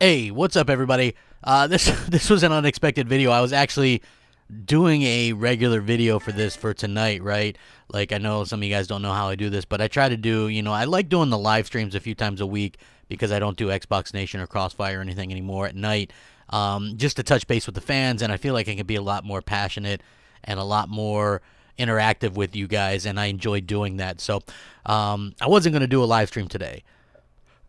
Hey, what's up, everybody? This was an unexpected video. I was actually doing a regular video for tonight, right? Like, I know some of you guys don't know how I do this, but I try to do, I like doing the live streams a few times a week because I don't do Xbox Nation or Crossfire or anything anymore at night, just to touch base with the fans, and I feel like I can be a lot more passionate and a lot more interactive with you guys, and I enjoy doing that. So I wasn't going to do a live stream today.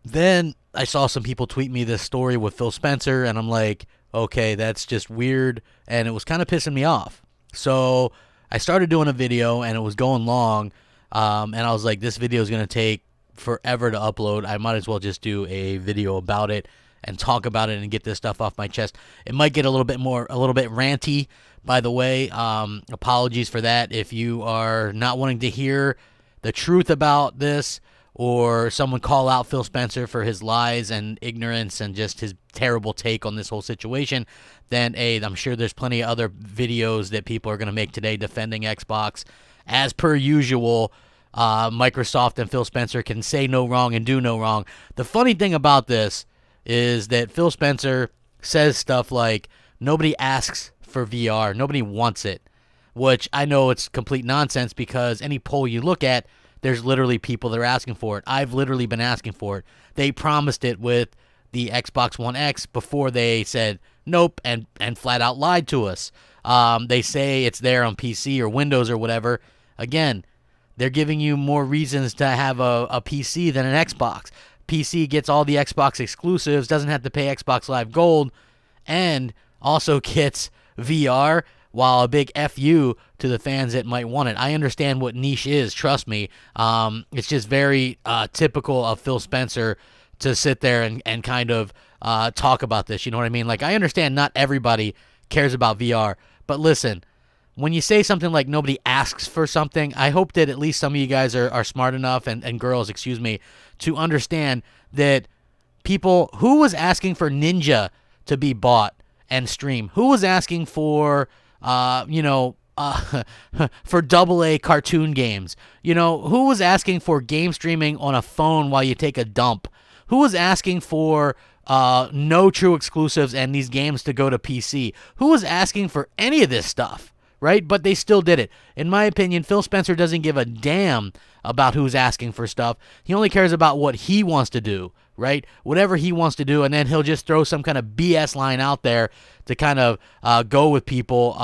Then I saw some people tweet me this story with Phil Spencer, and I'm like, okay, that's just weird, and it was kind of pissing me off. So I started doing a video, and it was going long, and I was like, this video is going to take forever to upload. I might as well just do a video about it and talk about it and get this stuff off my chest. It might get a little bit ranty, by the way. Apologies for that. If you are not wanting to hear the truth about this, or someone call out Phil Spencer for his lies and ignorance and just his terrible take on this whole situation, then I'm sure there's plenty of other videos that people are going to make today defending Xbox. As per usual, Microsoft and Phil Spencer can say no wrong and do no wrong. The funny thing about this is that Phil Spencer says stuff like, nobody asks for VR, nobody wants it, which I know it's complete nonsense because any poll you look at, there's literally people that are asking for it. I've literally been asking for it. They promised it with the Xbox One X before they said nope and flat out lied to us. They say it's there on PC or Windows or whatever. Again, they're giving you more reasons to have a PC than an Xbox. PC gets all the Xbox exclusives, doesn't have to pay Xbox Live Gold, and also gets VR, while a big FU to the fans that might want it. I understand what niche is, trust me. It's just very typical of Phil Spencer to sit there and kind of talk about this, you know what I mean? Like, I understand not everybody cares about VR, but listen, when you say something like nobody asks for something, I hope that at least some of you guys are smart enough, and girls, excuse me, to understand that people, who was asking for Ninja to be bought and stream? Who was asking for for AA cartoon games? Who was asking for game streaming on a phone while you take a dump? Who was asking for no true exclusives and these games to go to PC? Who was asking for any of this stuff, right? But they still did it. In my opinion, Phil Spencer doesn't give a damn about who's asking for stuff. He only cares about what he wants to do, right? Whatever he wants to do, and then he'll just throw some kind of BS line out there to kind of go with people,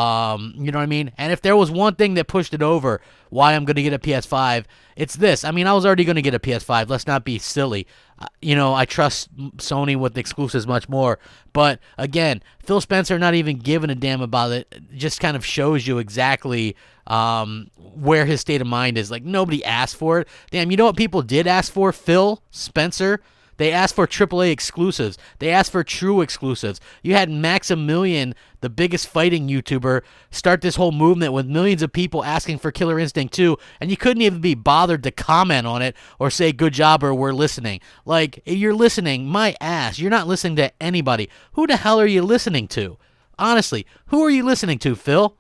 you know what I mean? And if there was one thing that pushed it over why I'm going to get a PS5, it's this. I mean, I was already going to get a PS5. Let's not be silly. I trust Sony with exclusives much more. But, again, Phil Spencer not even giving a damn about it just kind of shows you exactly where his state of mind is. Like, nobody asked for it. Damn, you know what people did ask for? Phil Spencer? They asked for AAA exclusives. They asked for true exclusives. You had Maximilian, the biggest fighting YouTuber, start this whole movement with millions of people asking for Killer Instinct 2, and you couldn't even be bothered to comment on it or say good job or we're listening. Like, you're listening, my ass. You're not listening to anybody. Who the hell are you listening to? Honestly, who are you listening to, Phil?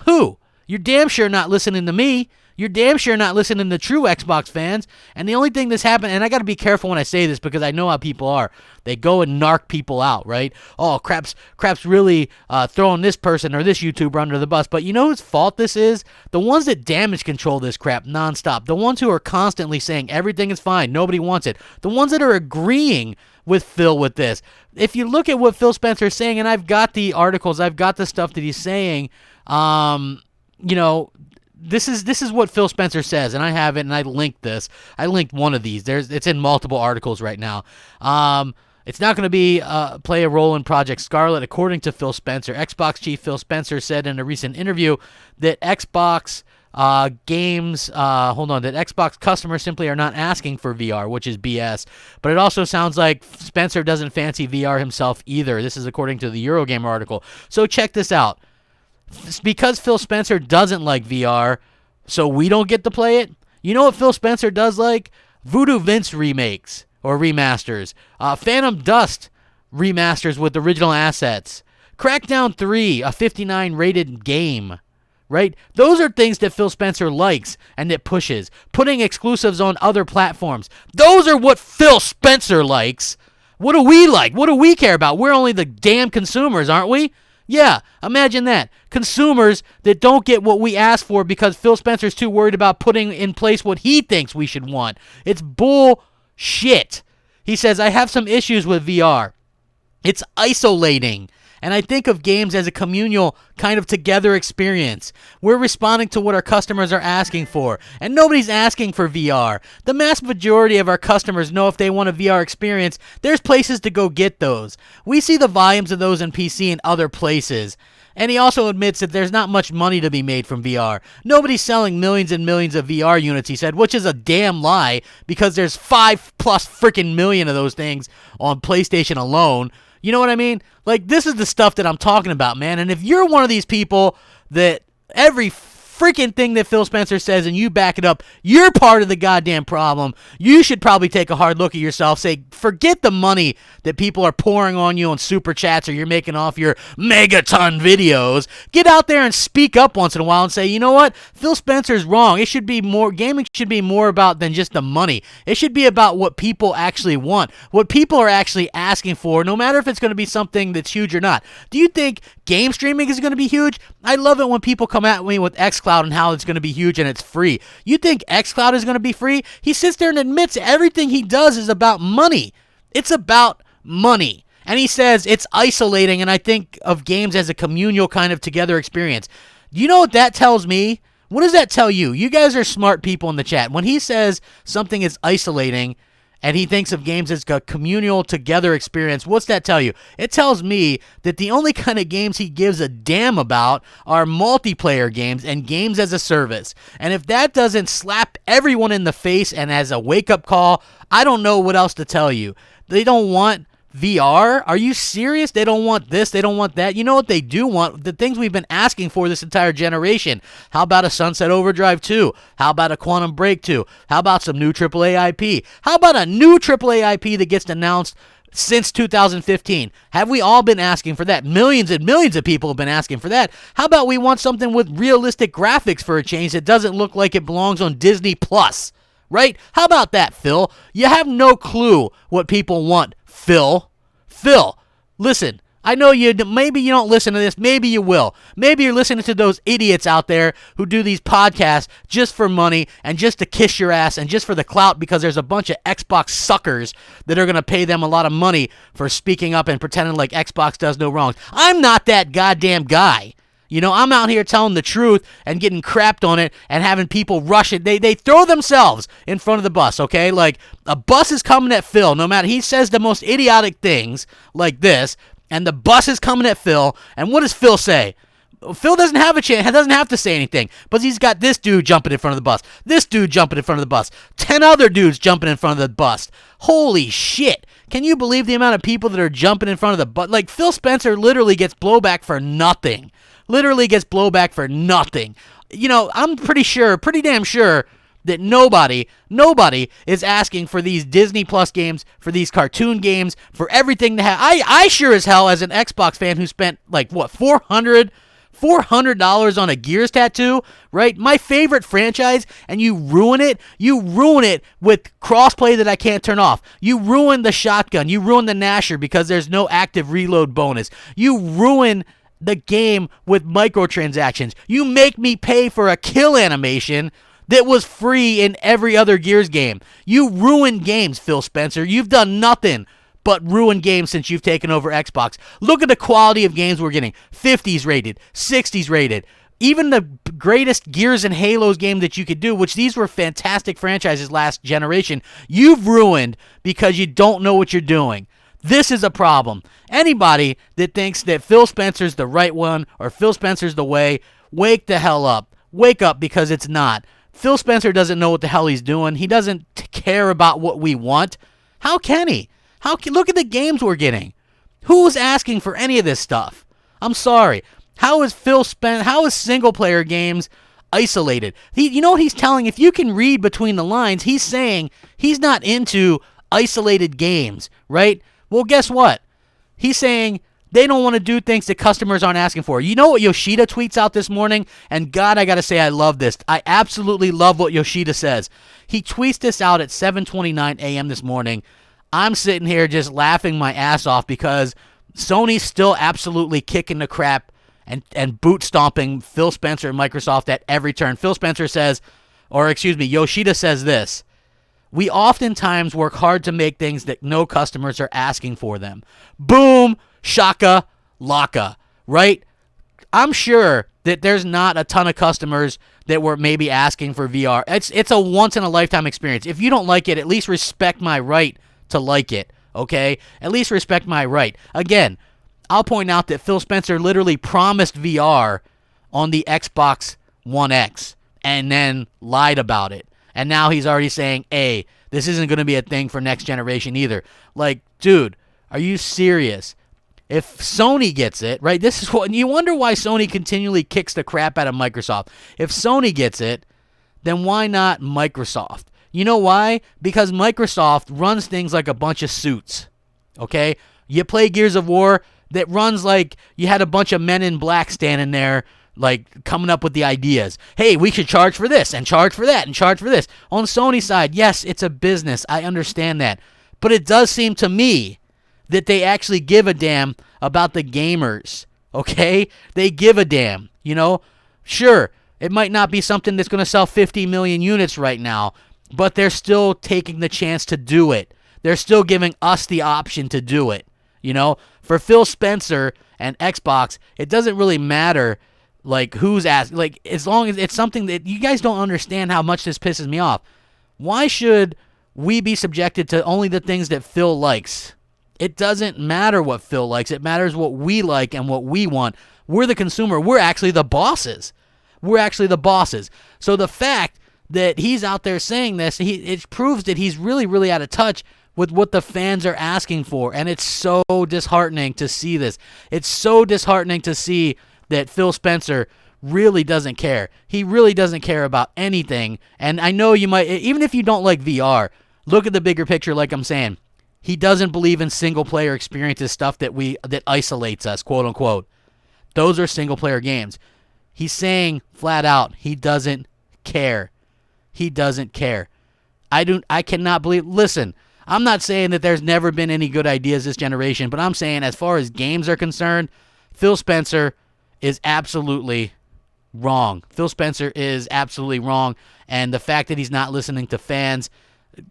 Who? You're damn sure not listening to me. You're damn sure not listening to true Xbox fans. And the only thing that's happened, and I got to be careful when I say this because I know how people are. They go and narc people out, right? Oh, crap's really throwing this person or this YouTuber under the bus. But you know whose fault this is? The ones that damage control this crap nonstop. The ones who are constantly saying everything is fine, nobody wants it. The ones that are agreeing with Phil with this. If you look at what Phil Spencer is saying, and I've got the articles, I've got the stuff that he's saying, This is what Phil Spencer says, and I have it, and I linked this. I linked one of these. It's in multiple articles right now. It's not going to play a role in Project Scarlett, according to Phil Spencer. Xbox chief Phil Spencer said in a recent interview that Xbox that Xbox customers simply are not asking for VR, which is BS. But it also sounds like Spencer doesn't fancy VR himself either. This is according to the Eurogamer article. So check this out. It's because Phil Spencer doesn't like VR, so we don't get to play it. You know what Phil Spencer does like? Voodoo Vince remakes or remasters. Phantom Dust remasters with original assets. Crackdown 3, a 59 rated game. Right? Those are things that Phil Spencer likes and that pushes. Putting exclusives on other platforms. Those are what Phil Spencer likes. What do we like? What do we care about? We're only the damn consumers, aren't we? Yeah, imagine that. Consumers that don't get what we ask for because Phil Spencer's too worried about putting in place what he thinks we should want. It's bullshit. He says, I have some issues with VR. It's isolating. And I think of games as a communal kind of together experience. We're responding to what our customers are asking for. And nobody's asking for VR. The mass majority of our customers know if they want a VR experience, there's places to go get those. We see the volumes of those in PC and other places. And he also admits that there's not much money to be made from VR. Nobody's selling millions and millions of VR units, he said, which is a damn lie because there's 5+ freaking million of those things on PlayStation alone. You know what I mean? Like, this is the stuff that I'm talking about, man. And if you're one of these people that every freaking thing that Phil Spencer says and you back it up, you're part of the goddamn problem. You should probably take a hard look at yourself. Say, forget the money that people are pouring on you on super chats or you're making off your megaton videos. Get out there and speak up once in a while and say, you know what? Phil Spencer's wrong. It should be more, gaming should be more about than just the money. It should be about what people actually want, what people are actually asking for, no matter if it's going to be something that's huge or not. Do you think game streaming is going to be huge? I love it when people come at me with xCloud and how it's going to be huge and it's free. You think xCloud is going to be free? He sits there and admits everything he does is about money. It's about money. And he says it's isolating, and I think of games as a communal kind of together experience. You know what that tells me? What does that tell you? You guys are smart people in the chat. When he says something is isolating and he thinks of games as a communal together experience, what's that tell you? It tells me that the only kind of games he gives a damn about are multiplayer games and games as a service. And if that doesn't slap everyone in the face and as a wake-up call, I don't know what else to tell you. They don't want VR? Are you serious? They don't want this. They don't want that. You know what they do want? The things we've been asking for this entire generation. How about a Sunset Overdrive 2? How about a Quantum Break 2? How about some new AAA IP? How about a new AAA IP that gets announced since 2015? Have we all been asking for that? Millions and millions of people have been asking for that. How about we want something with realistic graphics for a change that doesn't look like it belongs on Disney Plus? Right? How about that, Phil? You have no clue what people want, Phil, listen, I know maybe you don't listen to this, maybe you will. Maybe you're listening to those idiots out there who do these podcasts just for money and just to kiss your ass and just for the clout because there's a bunch of Xbox suckers that are going to pay them a lot of money for speaking up and pretending like Xbox does no wrongs. I'm not that goddamn guy. You know, I'm out here telling the truth and getting crapped on it and having people rush it. They throw themselves in front of the bus, okay? Like, a bus is coming at Phil. No matter, he says the most idiotic things like this, and the bus is coming at Phil, and what does Phil say? Phil doesn't have a chance, doesn't have to say anything, but he's got this dude jumping in front of the bus, this dude jumping in front of the bus, 10 other dudes jumping in front of the bus. Holy shit. Can you believe the amount of people that are jumping in front of the bus? Like, Phil Spencer literally gets blowback for nothing. Literally gets blowback for nothing. You know, I'm pretty damn sure that nobody is asking for these Disney Plus games, for these cartoon games, for everything to have. I sure as hell, as an Xbox fan who spent like what $400 on a Gears tattoo, right? My favorite franchise, and you ruin it with crossplay that I can't turn off. You ruin the shotgun, you ruin the Nasher because there's no active reload bonus. You ruin the game with microtransactions. You make me pay for a kill animation that was free in every other Gears game. You ruin games, Phil Spencer. You've done nothing but ruin games since you've taken over Xbox. Look at the quality of games we're getting. 50s rated, 60s rated. Even the greatest Gears and Halos game that you could do, which these were fantastic franchises last generation, you've ruined because you don't know what you're doing. This is a problem. Anybody that thinks that Phil Spencer's the right one or Phil Spencer's the way, wake the hell up. Wake up, because it's not. Phil Spencer doesn't know what the hell he's doing. He doesn't care about what we want. How can he? Look at the games we're getting. Who's asking for any of this stuff? I'm sorry. How is single player games isolated? You know what he's telling? If you can read between the lines, he's saying he's not into isolated games, right? Well, guess what? He's saying they don't want to do things that customers aren't asking for. You know what Yoshida tweets out this morning? And God, I got to say I love this. I absolutely love what Yoshida says. He tweets this out at 7:29 a.m. this morning. I'm sitting here just laughing my ass off because Sony's still absolutely kicking the crap and boot stomping Phil Spencer and Microsoft at every turn. Phil Spencer says, or excuse me, Yoshida says this: "We oftentimes work hard to make things that no customers are asking for them." Boom, shaka, laka, right? I'm sure that there's not a ton of customers that were maybe asking for VR. It's a once-in-a-lifetime experience. If you don't like it, at least respect my right to like it, okay? At least respect my right. Again, I'll point out that Phil Spencer literally promised VR on the Xbox One X and then lied about it. And now he's already saying, hey, this isn't going to be a thing for next generation either. Like, dude, are you serious? If Sony gets it, right, this is what, you wonder why Sony continually kicks the crap out of Microsoft. If Sony gets it, then why not Microsoft? You know why? Because Microsoft runs things like a bunch of suits, okay? You play Gears of War, that runs like you had a bunch of men in black standing there, like coming up with the ideas. Hey, we should charge for this and charge for that and charge for this. On Sony's side, yes, it's a business. I understand that. But it does seem to me that they actually give a damn about the gamers, okay? They give a damn, you know? Sure, it might not be something that's going to sell 50 million units right now, but they're still taking the chance to do it. They're still giving us the option to do it, you know? For Phil Spencer and Xbox, it doesn't really matter, like, who's asking. Like, as long as it's something that you guys don't understand how much this pisses me off. Why should we be subjected to only the things that Phil likes? It doesn't matter what Phil likes. It matters what we like and what we want. We're the consumer. We're actually the bosses. We're actually the bosses. So the fact that he's out there saying this, it proves that he's really, really out of touch with what the fans are asking for. And it's so disheartening to see this. It's so disheartening to see that Phil Spencer really doesn't care. He really doesn't care about anything. And I know you might, even if you don't like VR, look at the bigger picture like I'm saying. He doesn't believe in single-player experiences, stuff that isolates us, quote-unquote. Those are single-player games. He's saying flat out he doesn't care. He doesn't care. I cannot believe. Listen, I'm not saying that there's never been any good ideas this generation, but I'm saying as far as games are concerned, Phil Spencer is absolutely wrong. Phil Spencer is absolutely wrong, and the fact that he's not listening to fans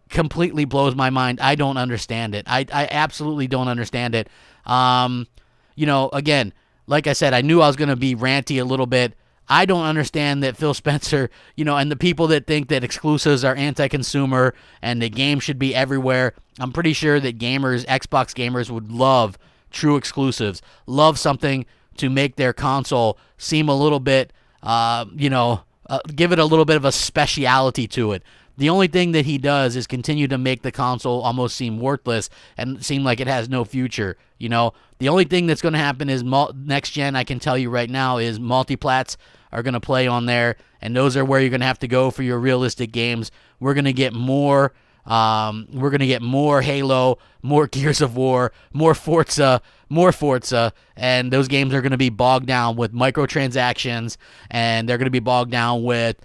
completely blows my mind. I don't understand it. I absolutely don't understand it. You know, again, like I said, I knew I was going to be ranty a little bit. I don't understand that Phil Spencer, you know, and the people that think that exclusives are anti-consumer and the game should be everywhere. I'm pretty sure that gamers, Xbox gamers, would love true exclusives, love something to make their console seem a little bit, give it a little bit of a speciality to it. The only thing that he does is continue to make the console almost seem worthless and seem like it has no future. You know, the only thing that's going to happen is next gen, I can tell you right now, is multiplats are going to play on there, and those are where you're going to have to go for your realistic games. We're going to get more Halo, more Gears of War, more Forza, and those games are going to be bogged down with microtransactions, and they're going to be bogged down with,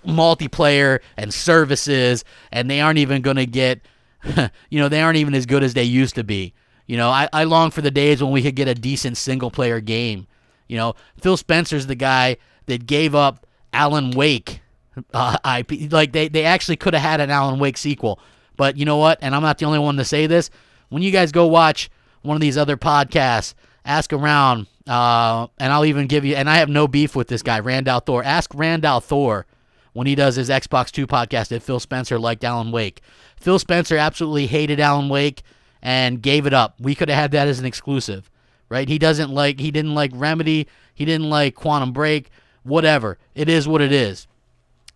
multiplayer and services, and they aren't even going to get, they aren't even as good as they used to be. You know, I long for the days when we could get a decent single-player game. You know, Phil Spencer's the guy that gave up Alan Wake IP. Like, they actually could have had an Alan Wake sequel. But you know what? And I'm not the only one to say this. When you guys go watch one of these other podcasts, ask around, and I'll even give you, and I have no beef with this guy, Randall Thor. Ask Randall Thor when he does his Xbox 2 podcast if Phil Spencer liked Alan Wake. Phil Spencer absolutely hated Alan Wake and gave it up. We could have had that as an exclusive, right? He didn't like Remedy, he didn't like Quantum Break, whatever. It is what it is.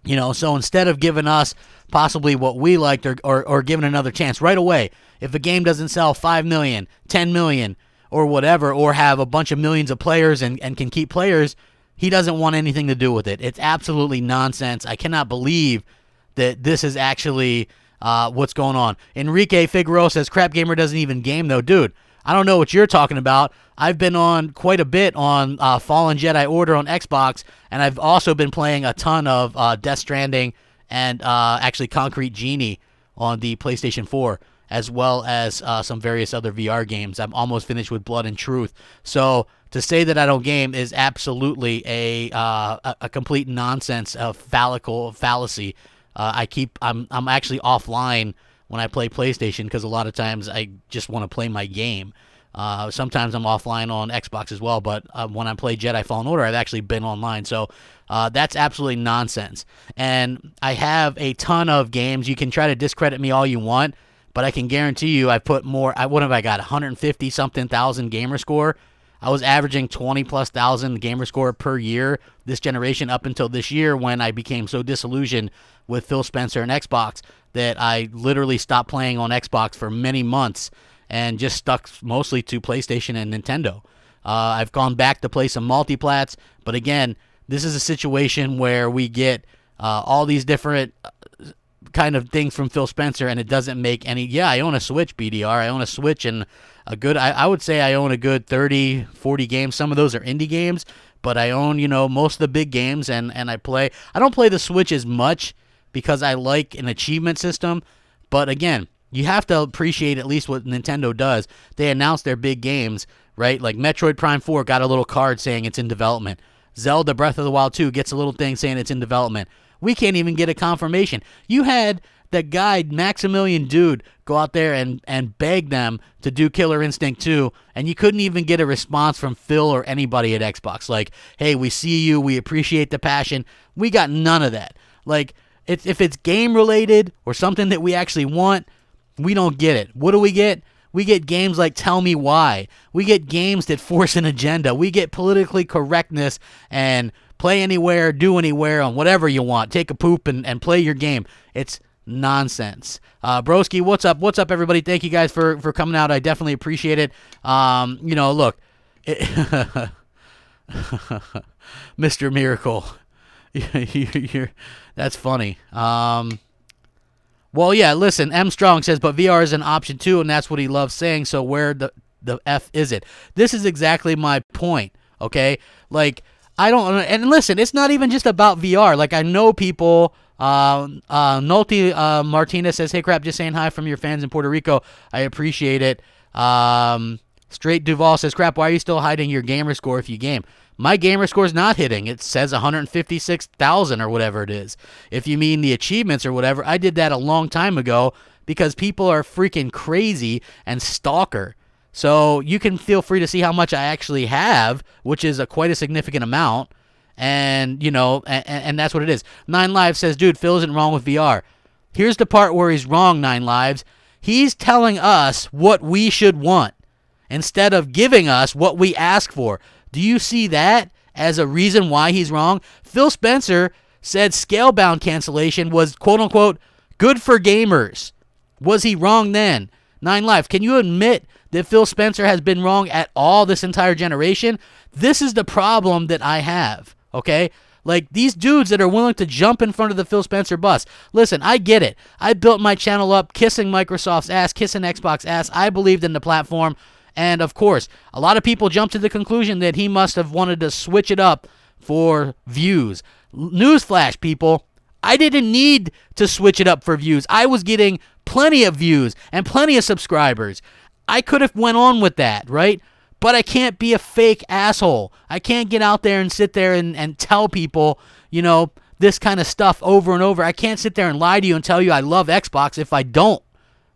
You know, so instead of giving us possibly what we liked or giving another chance right away, if a game doesn't sell 5 million, 10 million, or whatever, or have a bunch of millions of players and can keep players, he doesn't want anything to do with it. It's absolutely nonsense. I cannot believe that this is actually what's going on. Enrique Figueroa says, Crapgamer doesn't even game, though. Dude, I don't know what you're talking about. I've been on quite a bit on Fallen Jedi Order on Xbox, and I've also been playing a ton of Death Stranding and actually Concrete Genie on the PlayStation 4, as well as some various other VR games. I'm almost finished with Blood and Truth. So to say that I don't game is absolutely a complete nonsense of fallacy. I'm actually offline when I play PlayStation because a lot of times I just want to play my game. Sometimes I'm offline on Xbox as well, but when I play Jedi Fallen Order, I've actually been online. So that's absolutely nonsense. And I have a ton of games. You can try to discredit me all you want, but I can guarantee you I put more. What have I got? 150-something thousand gamer score. I was averaging 20+ thousand gamer score per year this generation up until this year when I became so disillusioned with Phil Spencer and Xbox that I literally stopped playing on Xbox for many months and just stuck mostly to PlayStation and Nintendo. I've gone back to play some multiplats, but again, this is a situation where we get all these different kind of things from Phil Spencer, and it doesn't make any. Yeah, I own a Switch, BDR. I own a Switch, and a good. I would say I own a good 30, 40 games. Some of those are indie games, but I own most of the big games, and I play. I don't play the Switch as much because I like an achievement system, but again, you have to appreciate at least what Nintendo does. They announce their big games, right? Like Metroid Prime 4 got a little card saying it's in development. Zelda Breath of the Wild 2 gets a little thing saying it's in development. We can't even get a confirmation. You had that guy, Maximilian Dude, go out there and beg them to do Killer Instinct 2, and you couldn't even get a response from Phil or anybody at Xbox. Like, hey, we see you, we appreciate the passion. We got none of that. Like, if it's game-related or something that we actually want, we don't get it. What do we get? We get games like Tell Me Why. We get games that force an agenda. We get politically correctness and play anywhere, do anywhere on whatever you want. Take a poop and play your game. It's nonsense. Broski, what's up? What's up, everybody? Thank you guys for coming out. I definitely appreciate it. Look, Mr. Miracle, that's funny. Well, yeah, listen, M. Strong says, but VR is an option too, and that's what he loves saying, so where the F is it? This is exactly my point, okay? Like, I don't, and listen, it's not even just about VR. Like, I know people, Nolty Martinez says, hey, Crap, just saying hi from your fans in Puerto Rico. I appreciate it. Straight Duval says, Crap, why are you still hiding your gamer score if you game? My gamer score is not hitting. It says 156,000 or whatever it is. If you mean the achievements or whatever, I did that a long time ago because people are freaking crazy and stalker. So you can feel free to see how much I actually have, which is quite a significant amount. And, and that's what it is. 9Lives says, dude, Phil isn't wrong with VR. Here's the part where he's wrong, 9Lives. He's telling us what we should want instead of giving us what we ask for. Do you see that as a reason why he's wrong? Phil Spencer said Scalebound cancellation was, quote-unquote, good for gamers. Was he wrong then? 9Lives, can you admit that Phil Spencer has been wrong at all this entire generation? This is the problem that I have, okay? Like, these dudes that are willing to jump in front of the Phil Spencer bus. Listen, I get it. I built my channel up kissing Microsoft's ass, kissing Xbox ass. I believed in the platform. And, of course, a lot of people jumped to the conclusion that he must have wanted to switch it up for views. Newsflash, people. I didn't need to switch it up for views. I was getting plenty of views and plenty of subscribers. I could have went on with that, right? But I can't be a fake asshole. I can't get out there and sit there and tell people, this kind of stuff over and over. I can't sit there and lie to you and tell you I love Xbox if I don't.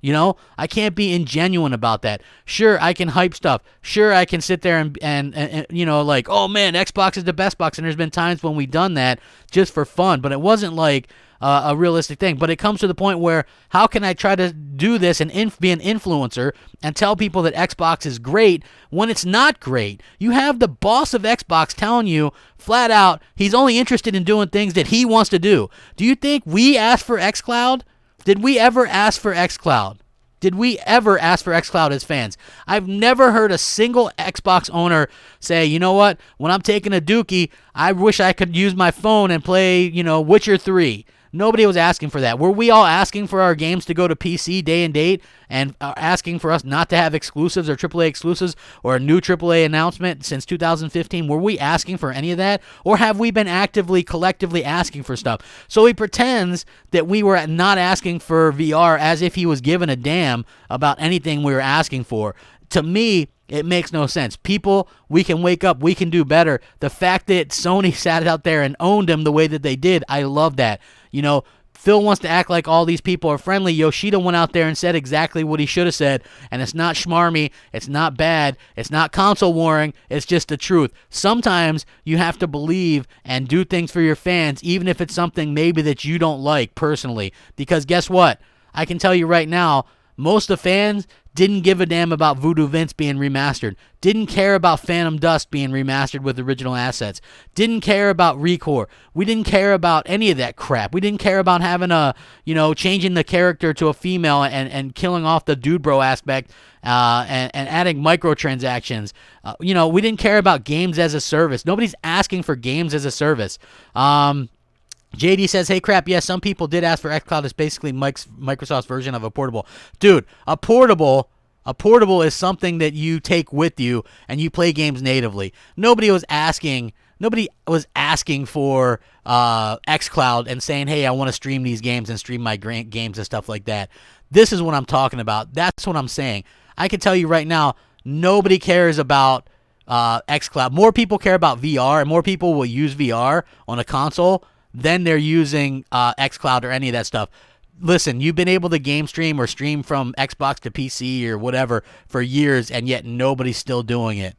I can't be ingenuine about that. Sure, I can hype stuff. Sure, I can sit there and like, oh man, Xbox is the best box. And there's been times when we've done that just for fun, but it wasn't like a realistic thing. But it comes to the point where how can I try to do this and be an influencer and tell people that Xbox is great when it's not great? You have the boss of Xbox telling you flat out he's only interested in doing things that he wants to do. Do you think we asked for xCloud? Did we ever ask for xCloud? Did we ever ask for xCloud as fans? I've never heard a single Xbox owner say, you know what, when I'm taking a dookie, I wish I could use my phone and play, Witcher 3. Nobody was asking for that. Were we all asking for our games to go to PC day and date and asking for us not to have exclusives or AAA exclusives or a new AAA announcement since 2015? Were we asking for any of that? Or have we been actively, collectively asking for stuff? So he pretends that we were not asking for VR as if he was giving a damn about anything we were asking for. To me, it makes no sense. People, we can wake up. We can do better. The fact that Sony sat out there and owned him the way that they did, I love that. You know, Phil wants to act like all these people are friendly. Yoshida went out there and said exactly what he should have said, and it's not schmarmy. It's not bad. It's not console warring. It's just the truth. Sometimes you have to believe and do things for your fans, even if it's something maybe that you don't like personally. Because guess what? I can tell you right now, most of the fans didn't give a damn about Voodoo Vince being remastered. Didn't care about Phantom Dust being remastered with original assets. Didn't care about Recore. We didn't care about any of that crap. We didn't care about having changing the character to a female and killing off the dude bro aspect and adding microtransactions. We didn't care about games as a service. Nobody's asking for games as a service. JD says, hey, crap, yes, some people did ask for xCloud. It's basically Microsoft's version of a portable. Dude, a portable is something that you take with you and you play games natively. Nobody was asking for xCloud and saying, hey, I want to stream these games and stream my games and stuff like that. This is what I'm talking about. That's what I'm saying. I can tell you right now, nobody cares about xCloud. More people care about VR, and more people will use VR on a console than they're using xCloud or any of that stuff. Listen, you've been able to game stream or stream from Xbox to PC or whatever for years, and yet nobody's still doing it.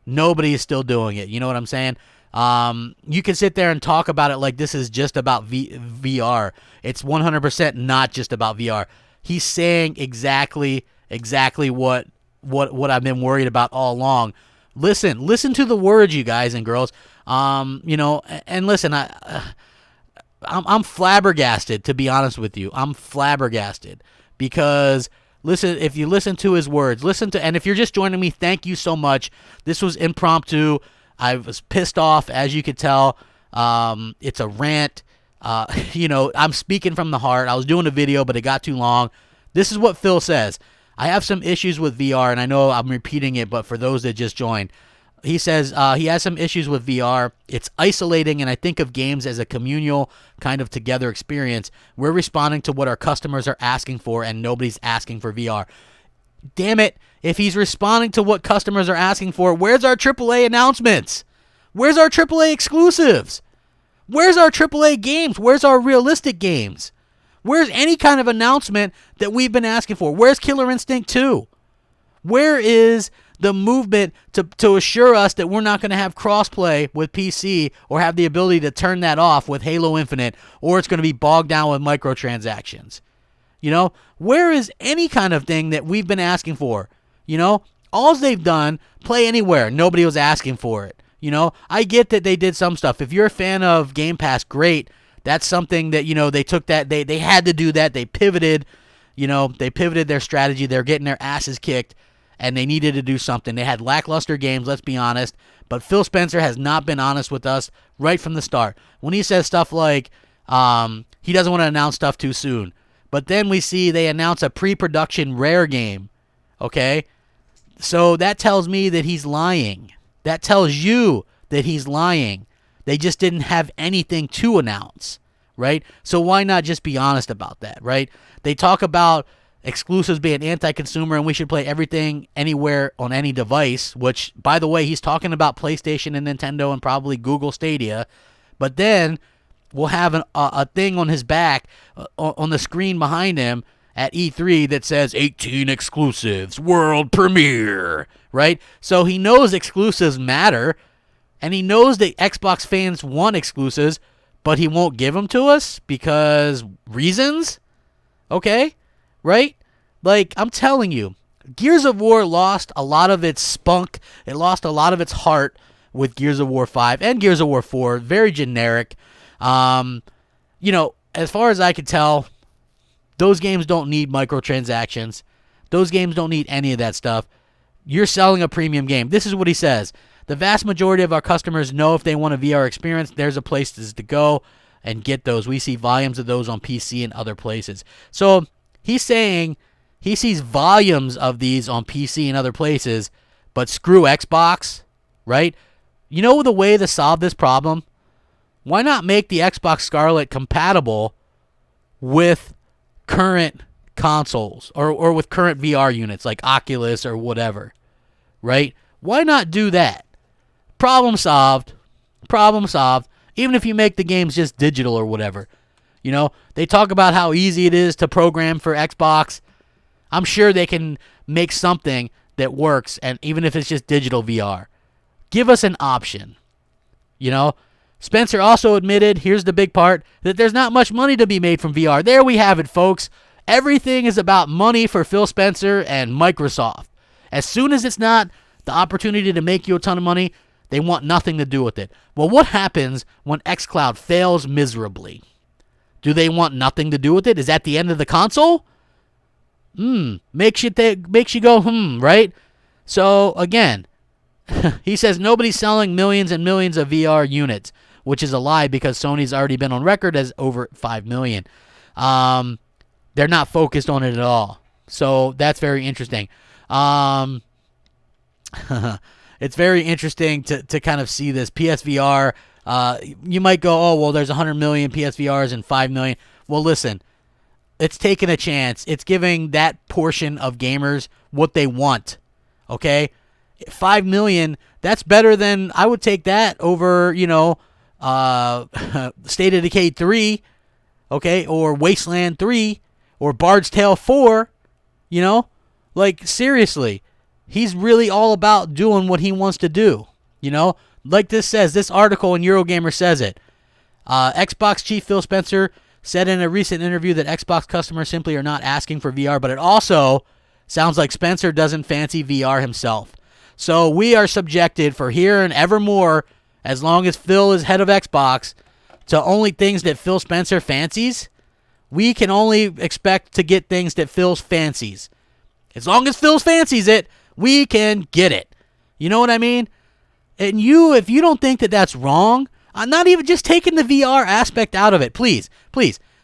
Nobody is still doing it. You know what I'm saying? You can sit there and talk about it like this is just about VR. It's 100% not just about VR. He's saying exactly what I've been worried about all along. Listen to the words, you guys and girls. And listen, I'm flabbergasted, to be honest with you. I'm flabbergasted because listen, if you listen to his words, and if you're just joining me, thank you so much. This was impromptu. I was pissed off, as you could tell. It's a rant. I'm speaking from the heart. I was doing a video, but it got too long. This is what Phil says. I have some issues with VR, and I know I'm repeating it, but for those that just joined, he says he has some issues with VR. It's isolating, and I think of games as a communal kind of together experience. We're responding to what our customers are asking for, and nobody's asking for VR. Damn it. If he's responding to what customers are asking for, where's our AAA announcements? Where's our AAA exclusives? Where's our AAA games? Where's our realistic games? Where's any kind of announcement that we've been asking for? Where's Killer Instinct 2? Where is the movement to assure us that we're not going to have crossplay with PC or have the ability to turn that off with Halo Infinite, or it's going to be bogged down with microtransactions? Where is any kind of thing that we've been asking for? All they've done, play anywhere. Nobody was asking for it. I get that they did some stuff. If you're a fan of Game Pass, great. That's something that, they took that. They had to do that. They pivoted. They pivoted their strategy. They're getting their asses kicked, and they needed to do something. They had lackluster games, let's be honest. But Phil Spencer has not been honest with us right from the start. When he says stuff like he doesn't want to announce stuff too soon. But then we see they announce a pre-production Rare game. Okay? So that tells me that he's lying. That tells you that he's lying. They just didn't have anything to announce, right? So why not just be honest about that, right? They talk about exclusives being anti-consumer and we should play everything anywhere on any device, which, by the way, he's talking about PlayStation and Nintendo and probably Google Stadia. But then we'll have a thing on his back, on the screen behind him at E3 that says 18 exclusives, world premiere, right? So he knows exclusives matter, and he knows that Xbox fans want exclusives, but he won't give them to us because reasons? Okay? Right? Like, I'm telling you, Gears of War lost a lot of its spunk. It lost a lot of its heart with Gears of War 5 and Gears of War 4. Very generic. As far as I can tell, those games don't need microtransactions. Those games don't need any of that stuff. You're selling a premium game. This is what he says. The vast majority of our customers know if they want a VR experience, there's a place to go. and get those. We see volumes of those on PC and other places. So he's saying he sees volumes of these on PC and other places, but screw Xbox, right? You know the way to solve this problem? Why not make the Xbox Scarlett compatible with current consoles or with current VR units like Oculus or whatever, right? Why not do that? Problem solved. Problem solved. Even if you make the games just digital or whatever. You know, they talk about how easy it is to program for Xbox. I'm sure they can make something that works, and even if it's just digital VR. Give us an option. You know, Spencer also admitted, here's the big part, that there's not much money to be made from VR. There we have it, folks. Everything is about money for Phil Spencer and Microsoft. As soon as it's not the opportunity to make you a ton of money, they want nothing to do with it. Well, what happens when xCloud fails miserably? Do they want nothing to do with it? Is that the end of the console? Makes you go, right? So, again, he says nobody's selling millions and millions of VR units, which is a lie because Sony's already been on record as over 5 million. They're not focused on it at all. So that's very interesting. It's very interesting to kind of see this PSVR. You might go, oh, well, there's 100 million PSVRs and 5 million. Well, listen, it's taking a chance. It's giving that portion of gamers what they want, okay? 5 million, that's better than, I would take that over, State of Decay 3, okay, or Wasteland 3, or Bard's Tale 4, Like, seriously, he's really all about doing what he wants to do, Like this article in Eurogamer says it. Xbox chief Phil Spencer said in a recent interview that Xbox customers simply are not asking for VR, but it also sounds like Spencer doesn't fancy VR himself. So we are subjected for here and evermore, as long as Phil is head of Xbox, to only things that Phil Spencer fancies. We can only expect to get things that Phil fancies. As long as Phil fancies it, we can get it. You know what I mean? And if you don't think that that's wrong, I'm not even just taking the VR aspect out of it. Please,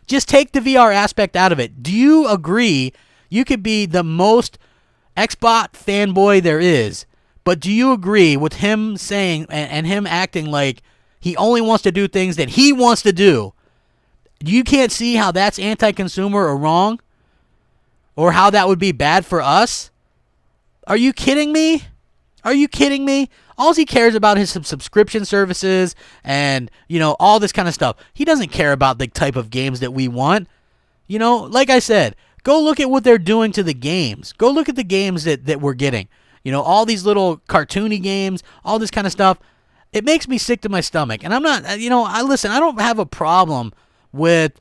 just take the VR aspect out of it. Do you agree you could be the most Xbox fanboy there is, but do you agree with him saying and him acting like he only wants to do things that he wants to do? You can't see how that's anti-consumer or wrong, or how that would be bad for us? Are you kidding me? All he cares about is some subscription services and, all this kind of stuff. He doesn't care about the type of games that we want. Like I said, go look at what they're doing to the games. Go look at the games that we're getting. All these little cartoony games, all this kind of stuff. It makes me sick to my stomach. And I'm not, I don't have a problem with,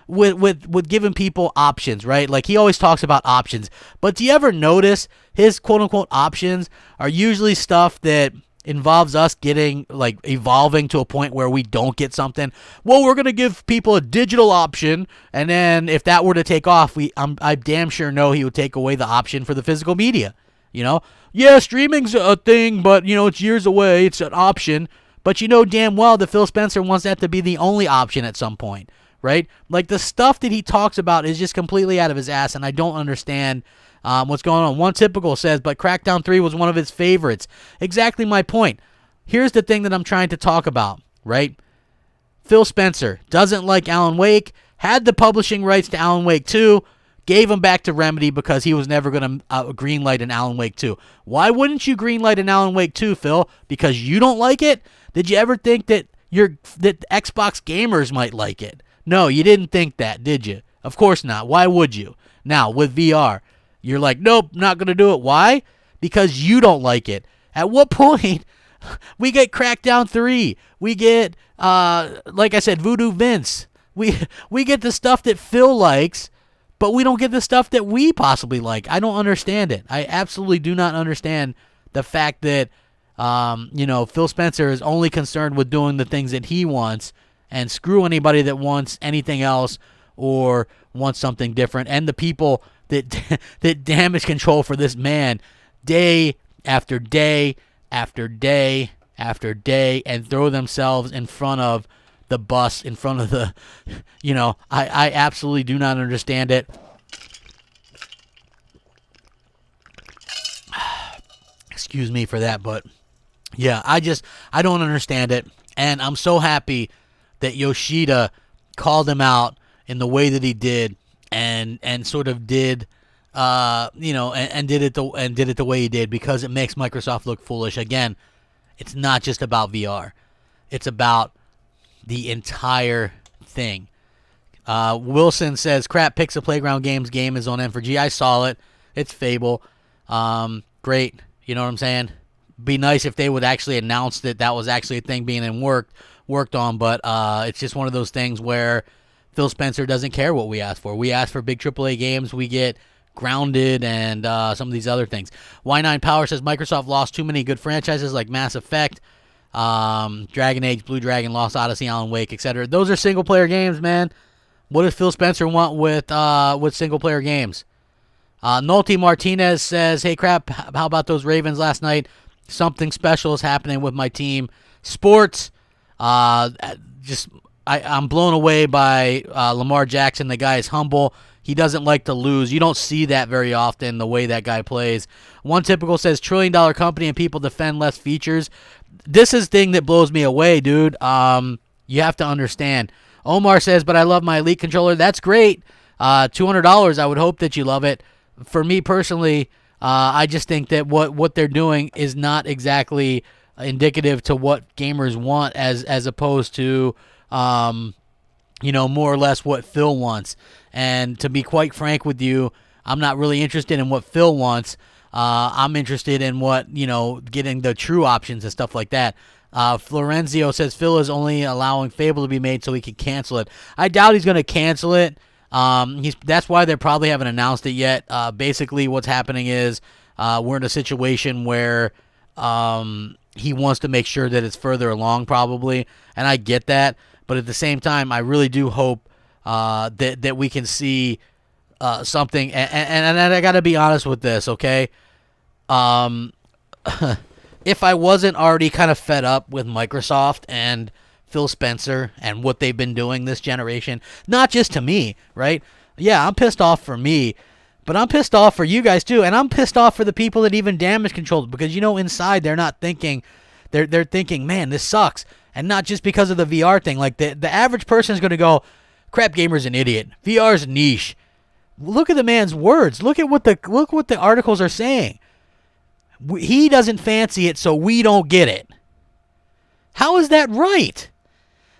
with giving people options, right? Like, he always talks about options. But do you ever notice his quote-unquote options are usually stuff that involves us getting, like, evolving to a point where we don't get something? Well, we're going to give people a digital option, and then if that were to take off, I damn sure know he would take away the option for the physical media, Yeah, streaming's a thing, but, it's years away. It's an option. But you know damn well that Phil Spencer wants that to be the only option at some point. Right? Like, the stuff that he talks about is just completely out of his ass, and I don't understand what's going on. One Typical says, but Crackdown 3 was one of his favorites. Exactly my point. Here's the thing that I'm trying to talk about, right? Phil Spencer doesn't like Alan Wake, had the publishing rights to Alan Wake 2, gave them back to Remedy because he was never going to greenlight an Alan Wake 2. Why wouldn't you greenlight an Alan Wake 2, Phil? Because you don't like it? Did you ever think that Xbox gamers might like it? No, you didn't think that, did you? Of course not. Why would you? Now, with VR, you're like, nope, not going to do it. Why? Because you don't like it. At what point? We get Crackdown 3. We get, like I said, Voodoo Vince. We get the stuff that Phil likes, but we don't get the stuff that we possibly like. I don't understand it. I absolutely do not understand the fact that, Phil Spencer is only concerned with doing the things that he wants, and screw anybody that wants anything else or wants something different. And the people that damage control for this man day after day after day after day and throw themselves in front of the bus, in front of the, I absolutely do not understand it. Excuse me for that, but yeah, I don't understand it. And I'm so happy that Yoshida called him out in the way that he did, and sort of did, and did it the way he did, because it makes Microsoft look foolish. Again, it's not just about VR; it's about the entire thing. Wilson says, "Crap Pixel Playground Games game is on M4G. I saw it. It's Fable. Great. You know what I'm saying? Be nice if they would actually announce that was actually a thing being worked on, but it's just one of those things where Phil Spencer doesn't care what we ask for. We ask for big AAA games, we get Grounded and some of these other things. Y9 Power says Microsoft lost too many good franchises like Mass Effect, Dragon Age, Blue Dragon, Lost Odyssey, Alan Wake, etc. Those are single-player games, man. What does Phil Spencer want with single-player games? Nolty Martinez says, "Hey, Crap, how about those Ravens last night? Something special is happening with my team. Sports, I'm blown away by Lamar Jackson. The guy is humble. He doesn't like to lose. You don't see that very often, the way that guy plays." One Typical says, $1 trillion company and people defend less features. This is the thing that blows me away, dude. You have to understand. Omar says, "But I love my Elite controller." That's great. $200. I would hope that you love it. For me personally, I just think that what they're doing is not exactly indicative to what gamers want, as opposed to more or less what Phil wants. And to be quite frank with you, I'm not really interested in what Phil wants. I'm interested in what, getting the true options and stuff like that. Florenzio says Phil is only allowing Fable to be made so he can cancel it. I doubt he's going to cancel it. That's why they probably haven't announced it yet. Basically, what's happening is we're in a situation where he wants to make sure that it's further along, probably, and I get that. But at the same time, I really do hope that we can see something. And I got to be honest with this, okay? If I wasn't already kind of fed up with Microsoft and Phil Spencer and what they've been doing this generation, not just to me, right? Yeah, I'm pissed off for me, but I'm pissed off for you guys too, and I'm pissed off for the people that even damage controlled, because inside they're not thinking, they're thinking, man, this sucks, and not just because of the VR thing. Like the average person is going to go, Crapgamer's an idiot, VR's niche. Look at the man's words. Look what the articles are saying. He doesn't fancy it, so we don't get it. How is that right?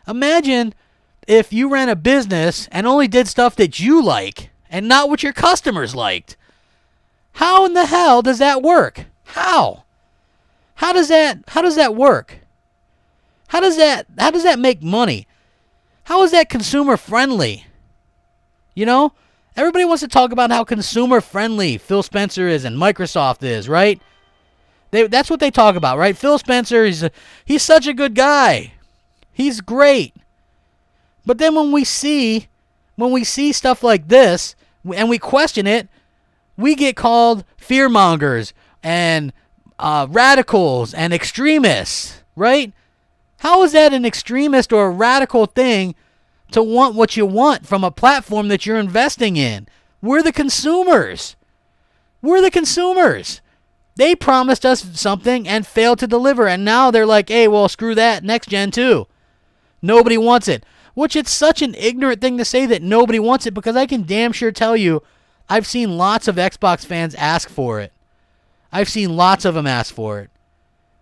Imagine if you ran a business and only did stuff that you like and not what your customers liked. How in the hell does that work? How? How does that work? How does that make money? How is that consumer friendly? Everybody wants to talk about how consumer friendly Phil Spencer is and Microsoft is, right? That's what they talk about, right? Phil Spencer, he's such a good guy. He's great. But then when we see stuff like this and we question it, we get called fearmongers and radicals and extremists, right? How is that an extremist or a radical thing to want what you want from a platform that you're investing in? We're the consumers. They promised us something and failed to deliver, and now they're like, hey, well, screw that, next gen too. Nobody wants it. Which it's such an ignorant thing to say that nobody wants it, because I can damn sure tell you I've seen lots of Xbox fans ask for it. I've seen lots of them ask for it.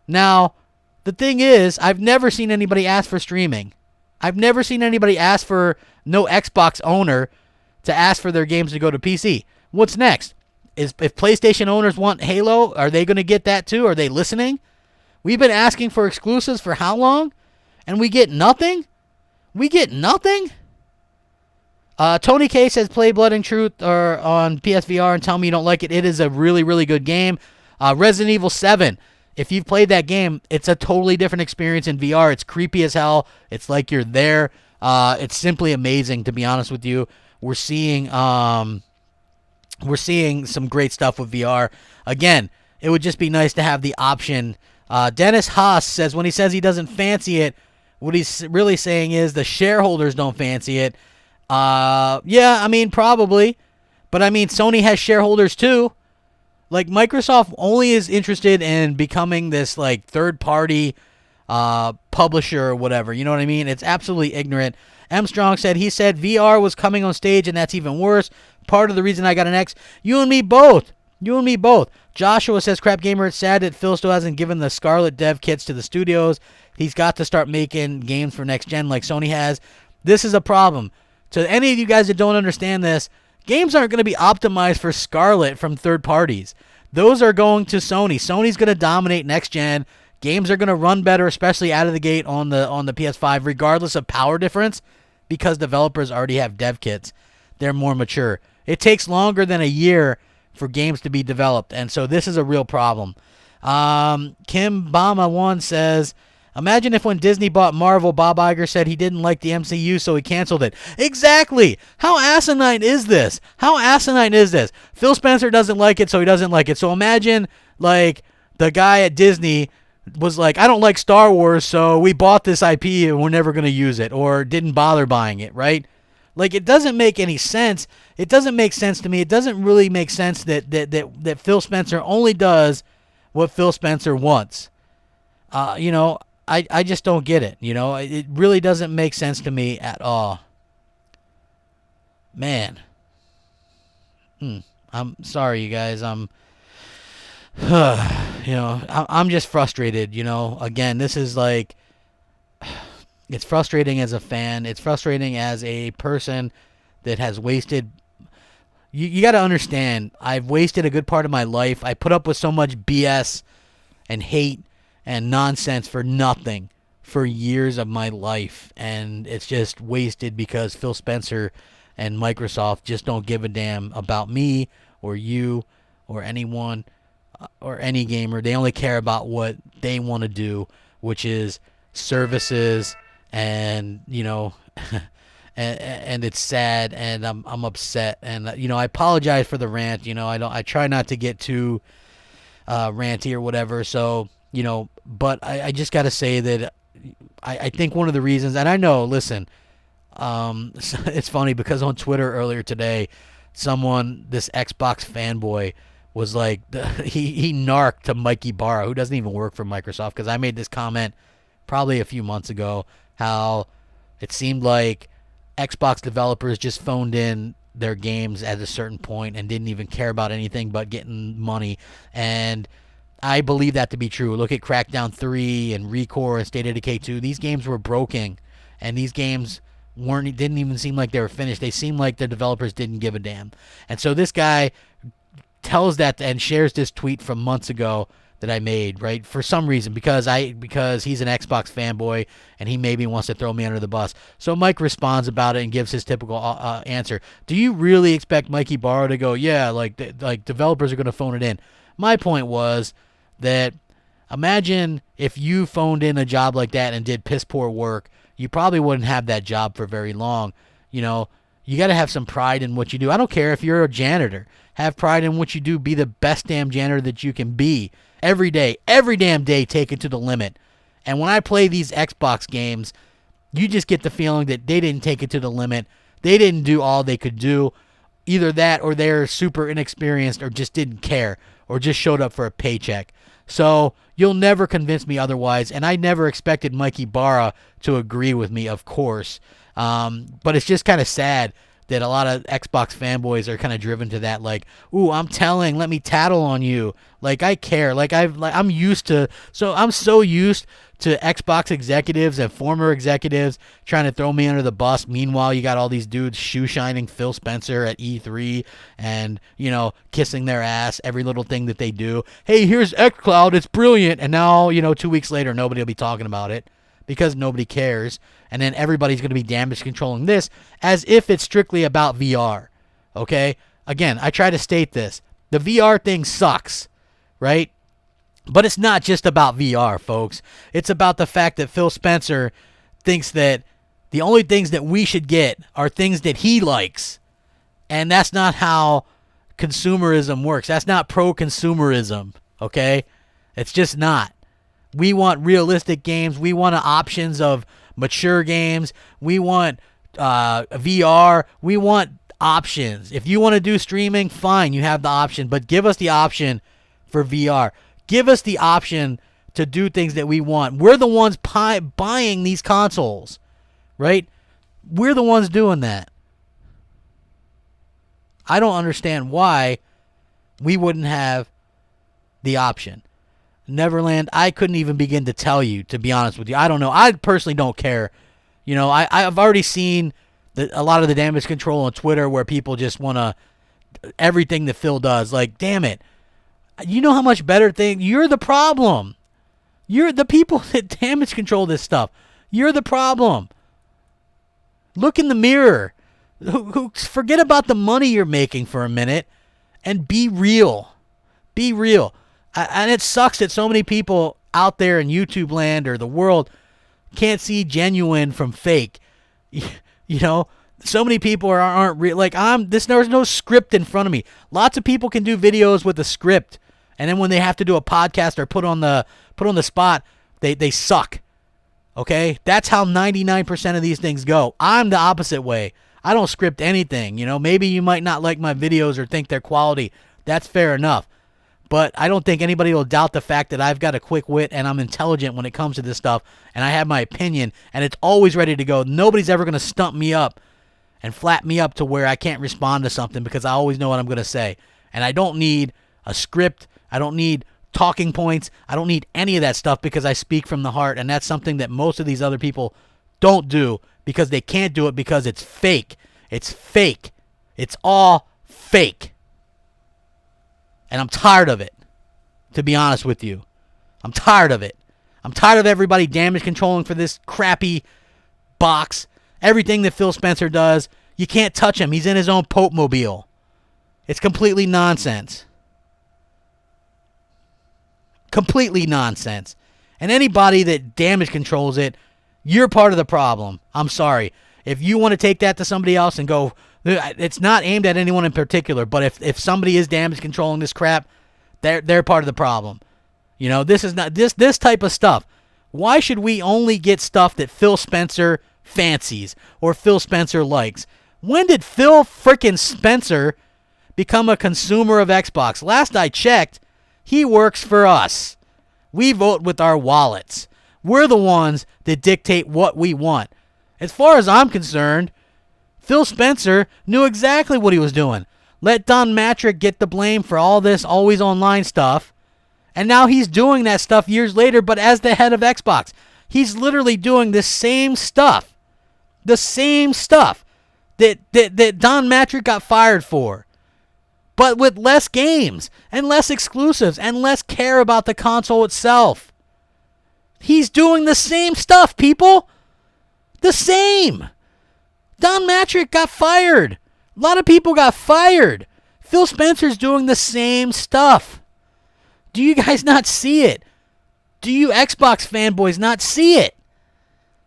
Now, the thing is, I've never seen anybody ask for streaming. I've never seen anybody ask for no Xbox owner to ask for their games to go to PC. What's next? If PlayStation owners want Halo, are they going to get that too? Are they listening? We've been asking for exclusives for how long? And we get nothing? Tony K says, play Blood and Truth on PSVR and tell me you don't like it. It is a really, really good game. Resident Evil 7. If you've played that game, it's a totally different experience in VR. It's creepy as hell. It's like you're there. It's simply amazing, to be honest with you. We're seeing some great stuff with VR. Again, it would just be nice to have the option Dennis Haas says when he says he doesn't fancy it, what he's really saying is the shareholders don't fancy it. Yeah, I mean, probably. But, I mean, Sony has shareholders, too. Like, Microsoft only is interested in becoming this, like, third-party publisher or whatever. You know what I mean? It's absolutely ignorant. M. Strong said, he said VR was coming on stage, and that's even worse. Part of the reason I got an X. You and me both. You and me both. Joshua says, Crapgamer, it's sad that Phil still hasn't given the Scarlett dev kits to the studios. He's got to start making games for next gen like Sony has. This is a problem. To any of you guys that don't understand this, games aren't going to be optimized for Scarlett from third parties. Those are going to Sony. Sony's going to dominate next gen. Games are going to run better, especially out of the gate on the PS5, regardless of power difference, because developers already have dev kits. They're more mature. It takes longer than a year for games to be developed, and so this is a real problem. Kim Bama1 says, imagine if when Disney bought Marvel, Bob Iger said he didn't like the MCU, so he canceled it. Exactly. How asinine is this? How asinine is this? Phil Spencer doesn't like it, so he doesn't like it. So imagine, like, the guy at Disney was like, I don't like Star Wars, so we bought this IP and we're never going to use it, or didn't bother buying it, right? Like, it doesn't make any sense. It doesn't make sense to me. It doesn't really make sense that Phil Spencer only does what Phil Spencer wants. You know, I just don't get it. You know, it really doesn't make sense to me at all. Man. I'm sorry, you guys. I'm just frustrated, you know. Again, this is like, it's frustrating as a fan. It's frustrating as a person that has wasted. You got to understand, I've wasted a good part of my life. I put up with so much BS and hate and nonsense for nothing for years of my life. And it's just wasted because Phil Spencer and Microsoft just don't give a damn about me or you or anyone or any gamer. They only care about what they want to do, which is services. And, you know, and it's sad, and I'm upset, and, you know, I apologize for the rant. You know, I try not to get too ranty or whatever. So, you know, but I just got to say that I think one of the reasons, and I know, listen, it's funny because on Twitter earlier today, this Xbox fanboy was like, he narked to Mikey Barra, who doesn't even work for Microsoft, because I made this comment probably a few months ago, how it seemed like Xbox developers just phoned in their games at a certain point and didn't even care about anything but getting money. And I believe that to be true. Look at Crackdown 3 and Recore and State of Decay 2. These games were broken, and these games didn't even seem like they were finished. They seemed like the developers didn't give a damn. And so this guy tells that and shares this tweet from months ago that I made, right? For some reason, because he's an Xbox fanboy and he maybe wants to throw me under the bus. So Mike responds about it and gives his typical answer. Do you really expect Mikey Barrow to go, yeah, like developers are going to phone it in? My point was that imagine if you phoned in a job like that and did piss poor work, you probably wouldn't have that job for very long. You know, you got to have some pride in what you do. I don't care if you're a janitor. Have pride in what you do. Be the best damn janitor that you can be. Every damn day, take it to the limit. And when I play these Xbox games, you just get the feeling that they didn't take it to the limit. They didn't do all they could do. Either that or they're super inexperienced or just didn't care or just showed up for a paycheck. So you'll never convince me otherwise. And I never expected Mikey Barra to agree with me, of course. But it's just kind of sad that a lot of Xbox fanboys are kind of driven to that, like, ooh, let me tattle on you. Like, I care. I'm so used to Xbox executives and former executives trying to throw me under the bus. Meanwhile, you got all these dudes shoe-shining Phil Spencer at E3 and, you know, kissing their ass, every little thing that they do. Hey, here's xCloud, it's brilliant. And now, you know, 2 weeks later, nobody will be talking about it because nobody cares. And then everybody's going to be damage controlling this as if it's strictly about VR. Okay? Again, I try to state this. The VR thing sucks, right? But it's not just about VR, folks. It's about the fact that Phil Spencer thinks that the only things that we should get are things that he likes. And that's not how consumerism works. That's not pro-consumerism, okay? It's just not. We want realistic games. We want options of mature games. We want VR. We want options. If you want to do streaming, fine, you have the option, but give us the option for VR. Give us the option to do things that we want. We're the ones buying these consoles, right? We're the ones doing that. I don't understand why we wouldn't have the option. Neverland, I couldn't even begin to tell you, to be honest with you. I don't know. I personally don't care. You know, I've already seen a lot of the damage control on Twitter where people just want to, everything that Phil does. Like, damn it. You know how much better thing, you're the problem. You're the people that damage control this stuff. You're the problem. Look in the mirror. Forget about the money you're making for a minute and be real. Be real. And it sucks that so many people out there in YouTube land or the world can't see genuine from fake. You know, so many people aren't real. Like, there's no script in front of me. Lots of people can do videos with a script, and then when they have to do a podcast or put on the spot, they suck. Okay? That's how 99% of these things go. I'm the opposite way. I don't script anything. You know, maybe you might not like my videos or think they're quality. That's fair enough. But I don't think anybody will doubt the fact that I've got a quick wit and I'm intelligent when it comes to this stuff, and I have my opinion, and it's always ready to go. Nobody's ever going to stump me up and flat me up to where I can't respond to something because I always know what I'm going to say. And I don't need a script. I don't need talking points. I don't need any of that stuff because I speak from the heart, and that's something that most of these other people don't do because they can't do it because it's fake. It's fake. It's all fake. And I'm tired of it, to be honest with you. I'm tired of it. I'm tired of everybody damage controlling for this crappy box. Everything that Phil Spencer does, you can't touch him. He's in his own Pope mobile. It's completely nonsense. Completely nonsense. And anybody that damage controls it, you're part of the problem. I'm sorry. If you want to take that to somebody else and go, it's not aimed at anyone in particular, but if somebody is damage controlling this crap, they're part of the problem. You know, this is not this type of stuff. Why should we only get stuff that Phil Spencer fancies or Phil Spencer likes? When did Phil frickin' Spencer become a consumer of Xbox? Last I checked, he works for us. We vote with our wallets. We're the ones that dictate what we want. As far as I'm concerned, Phil Spencer knew exactly what he was doing. Let Don Matrick get the blame for all this always online stuff. And now he's doing that stuff years later, but as the head of Xbox. He's literally doing the same stuff. The same stuff that Don Matrick got fired for. But with less games and less exclusives and less care about the console itself. He's doing the same stuff, people. The same. Don Matrick got fired. A lot of people got fired. Phil Spencer's doing the same stuff. Do you guys not see it? Do you Xbox fanboys not see it?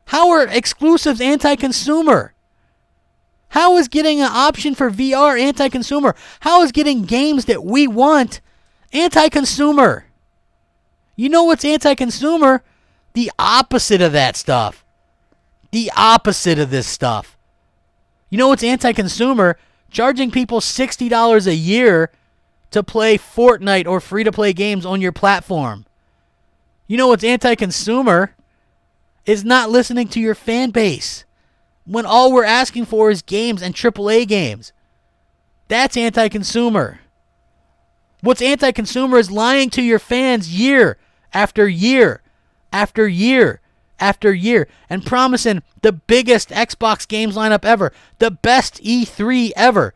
How are exclusives anti-consumer? How is getting an option for VR anti-consumer? How is getting games that we want anti-consumer? You know what's anti-consumer? The opposite of that stuff. The opposite of this stuff. You know what's anti-consumer? Charging people $60 a year to play Fortnite or free-to-play games on your platform. You know what's anti-consumer? Is not listening to your fan base. When all we're asking for is games and AAA games. That's anti-consumer. What's anti-consumer is lying to your fans year after year after year after year and promising the biggest Xbox games lineup ever, the best E3 ever,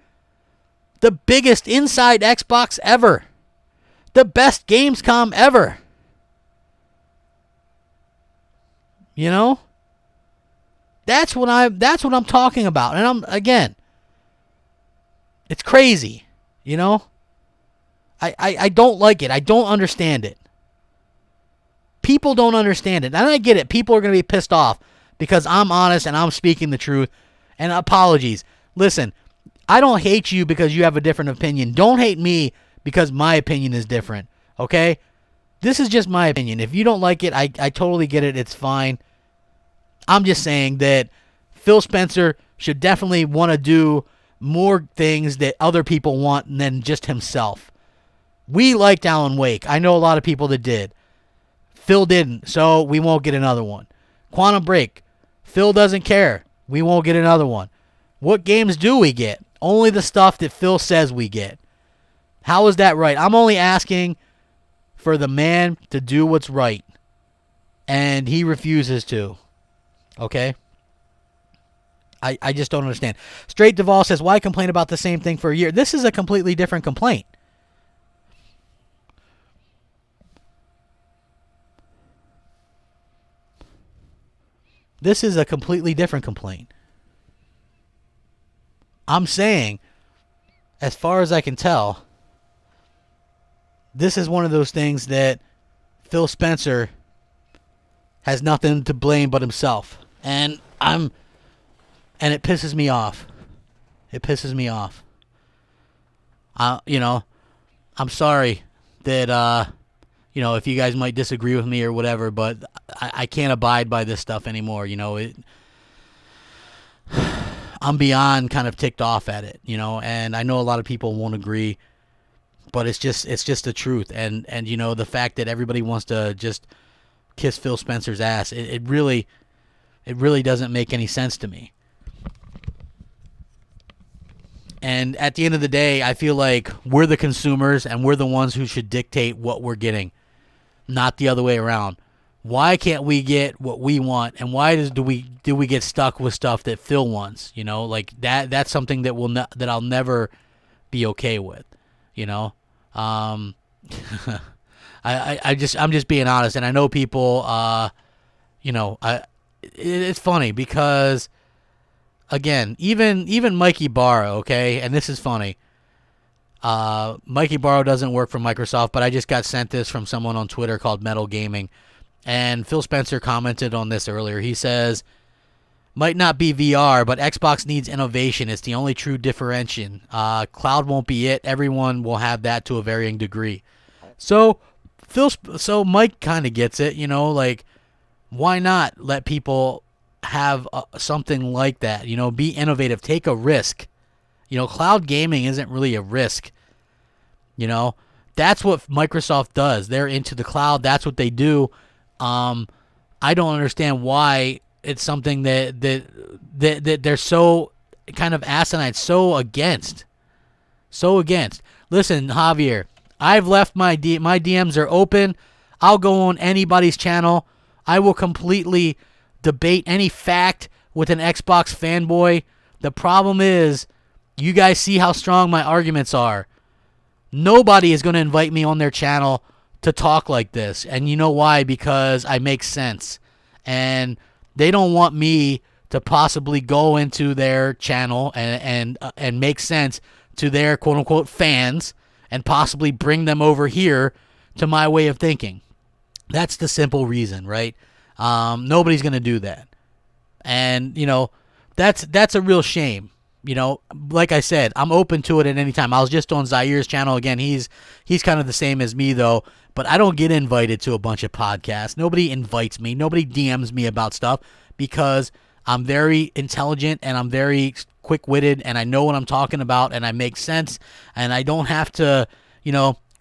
the biggest inside Xbox ever, the best Gamescom ever. You know? That's what I'm talking about. And again, it's crazy, you know? I don't like it. I don't understand it. People don't understand it. And I get it. People are going to be pissed off because I'm honest and I'm speaking the truth. And apologies. Listen, I don't hate you because you have a different opinion. Don't hate me because my opinion is different. Okay? This is just my opinion. If you don't like it, I totally get it. It's fine. I'm just saying that Phil Spencer should definitely want to do more things that other people want than just himself. We liked Alan Wake. I know a lot of people that did. Phil didn't, so we won't get another one. Quantum Break. Phil doesn't care. We won't get another one. What games do we get? Only the stuff that Phil says we get. How is that right? I'm only asking for the man to do what's right. And he refuses to. Okay? I just don't understand. Straight Duvall says, why complain about the same thing for a year? This is a completely different complaint. This is a completely different complaint. I'm saying, as far as I can tell, this is one of those things that Phil Spencer has nothing to blame but himself. And it pisses me off. It pisses me off. I'm sorry that, if you guys might disagree with me or whatever, but I can't abide by this stuff anymore. I'm beyond kind of ticked off at it, and I know a lot of people won't agree, but it's just the truth. And the fact that everybody wants to just kiss Phil Spencer's ass, it really doesn't make any sense to me. And at the end of the day, I feel like we're the consumers and we're the ones who should dictate what we're getting, not the other way around. Why can't we get what we want, and why do we get stuck with stuff that Phil wants? Like that's something that that I'll never be okay with. I'm just being honest, and I know people. It's funny because, again, even Mikey Barrow, okay, and this is funny. Mikey Barrow doesn't work for Microsoft, but I just got sent this from someone on Twitter called Metal Gaming, and Phil Spencer commented on this earlier. He says, might not be VR, but Xbox needs innovation. It's the only true differentiation. Cloud won't be it. Everyone will have that to a varying degree. So Mike kind of gets it, like, why not let people have something like that? Be innovative, take a risk. Cloud gaming isn't really a risk. That's what Microsoft does. They're into the cloud. That's what they do. I don't understand why it's something that they're so kind of asinine, so against. Listen, Javier, I've left my DMs are open. I'll go on anybody's channel. I will completely debate any fact with an Xbox fanboy. The problem is, you guys see how strong my arguments are. Nobody is going to invite me on their channel to talk like this. And you know why? Because I make sense. And they don't want me to possibly go into their channel and make sense to their quote-unquote fans and possibly bring them over here to my way of thinking. That's the simple reason, right? Nobody's going to do that. And, that's a real shame. Like I said, I'm open to it at any time. I was just on Zair's channel. Again, he's kind of the same as me, though. But I don't get invited to a bunch of podcasts. Nobody invites me. Nobody DMs me about stuff because I'm very intelligent and I'm very quick-witted and I know what I'm talking about and I make sense and I don't have to,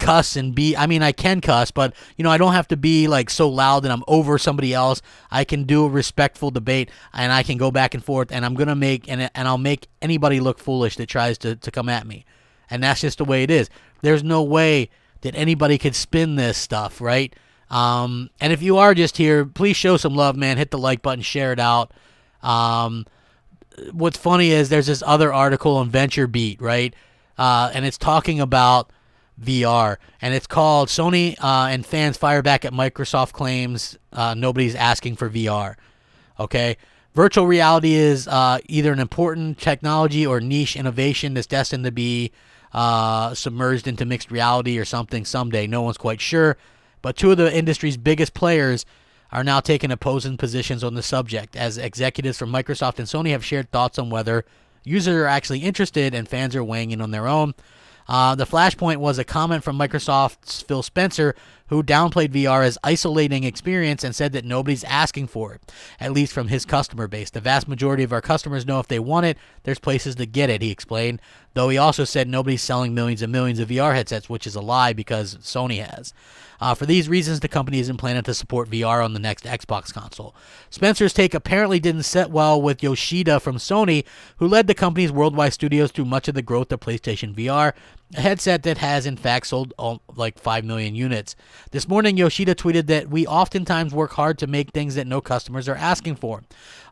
cuss and I can cuss, but, I don't have to be like so loud that I'm over somebody else. I can do a respectful debate and I can go back and forth and I'm going to make, and I'll make anybody look foolish that tries to come at me. And that's just the way it is. There's no way that anybody could spin this stuff, right? And if you are just here, please show some love, man. Hit the like button, share it out. What's funny is there's this other article on VentureBeat, right? And it's talking about VR, and it's called Sony and fans fire back at Microsoft claims nobody's asking for VR. Okay, virtual reality is either an important technology or niche innovation that's destined to be submerged into mixed reality or something someday. No one's quite sure, but two of the industry's biggest players are now taking opposing positions on the subject, as executives from Microsoft and Sony have shared thoughts on whether users are actually interested and fans are weighing in on their own. The flashpoint was a comment from Microsoft's Phil Spencer, who downplayed VR as isolating experience and said that nobody's asking for it, at least from his customer base. The vast majority of our customers know if they want it, there's places to get it, he explained, though he also said nobody's selling millions and millions of VR headsets, which is a lie because Sony has. For these reasons, the company isn't planning to support VR on the next Xbox console. Spencer's take apparently didn't set well with Yoshida from Sony, who led the company's worldwide studios through much of the growth of PlayStation VR, a headset that has in fact sold like 5 million units. This morning, Yoshida tweeted that we oftentimes work hard to make things that no customers are asking for.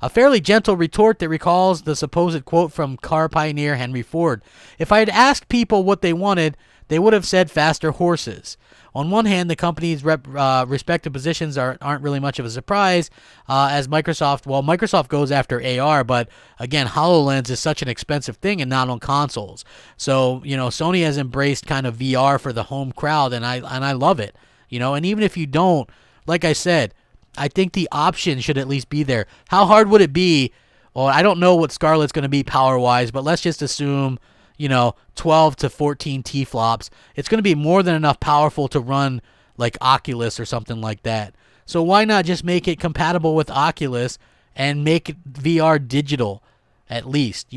A fairly gentle retort that recalls the supposed quote from car pioneer Henry Ford. If I had asked people what they wanted, they would have said faster horses. On one hand, the company's respective positions aren't really much of a surprise, as Microsoft goes after AR, but again, HoloLens is such an expensive thing and not on consoles. So, Sony has embraced kind of VR for the home crowd, and I love it. And even if you don't, like I said, I think the option should at least be there. How hard would it be? Well, I don't know what Scarlett's going to be power-wise, but let's just assume 12 to 14 T-flops. It's going to be more than enough powerful to run like Oculus or something like that. So why not just make it compatible with Oculus and make it VR digital at least,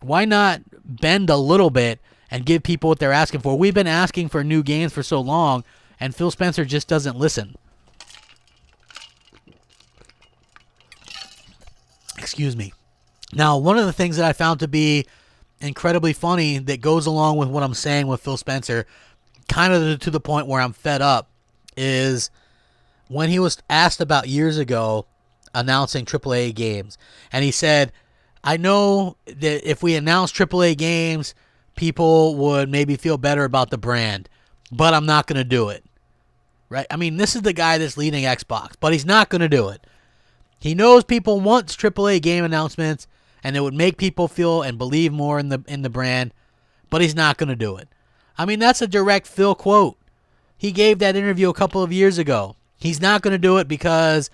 Why not bend a little bit and give people what they're asking for? We've been asking for new games for so long, and Phil Spencer just doesn't listen. Excuse me. Now, one of the things that I found to be incredibly funny that goes along with what I'm saying with Phil Spencer, kind of to the point where I'm fed up, is when he was asked about years ago announcing AAA games. And he said, I know that if we announce AAA games, people would maybe feel better about the brand, but I'm not going to do it. Right? I mean, this is the guy that's leading Xbox, but he's not going to do it. He knows people want AAA game announcements, and it would make people feel and believe more in the brand, but he's not going to do it. I mean, that's a direct Phil quote. He gave that interview a couple of years ago. He's not going to do it because,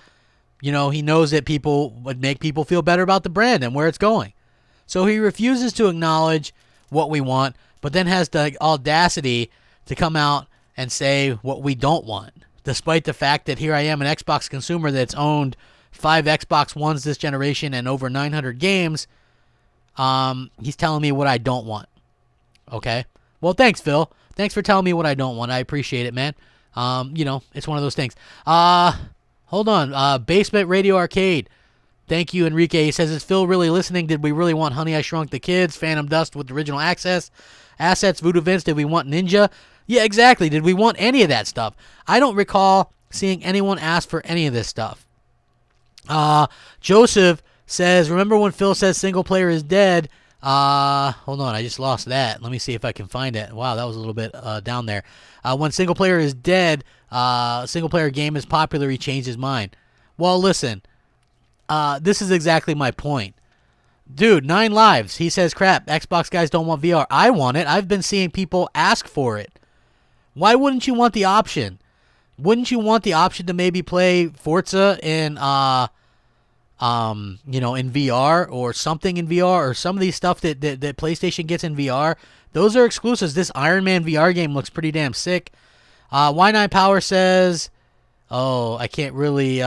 he knows that people would make people feel better about the brand and where it's going. So he refuses to acknowledge what we want, but then has the audacity to come out and say what we don't want, despite the fact that here I am, an Xbox consumer that's owned 5 Xbox Ones this generation and over 900 games. He's telling me what I don't want. Okay? Well, thanks, Phil. Thanks for telling me what I don't want. I appreciate it, man. It's one of those things. Hold on. Basement Radio Arcade. Thank you, Enrique. He says, is Phil really listening? Did we really want Honey, I Shrunk the Kids, Phantom Dust with original assets, Voodoo Vince? Did we want Ninja? Yeah, exactly. Did we want any of that stuff? I don't recall seeing anyone ask for any of this stuff. Joseph says, remember when Phil says single player is dead? Hold on, I just lost that. Let me see if I can find it. Wow, that was a little bit down there. When single player is dead, single player game is popular, he changed his mind. Well, listen, this is exactly my point. Dude, 9 lives. He says, crap, Xbox guys don't want VR. I want it. I've been seeing people ask for it. Why wouldn't you want the option? Wouldn't you want the option to maybe play Forza in in VR or something in VR or some of these stuff that PlayStation gets in VR? Those are exclusives. This Iron Man VR game looks pretty damn sick. Y9 Power says, I can't really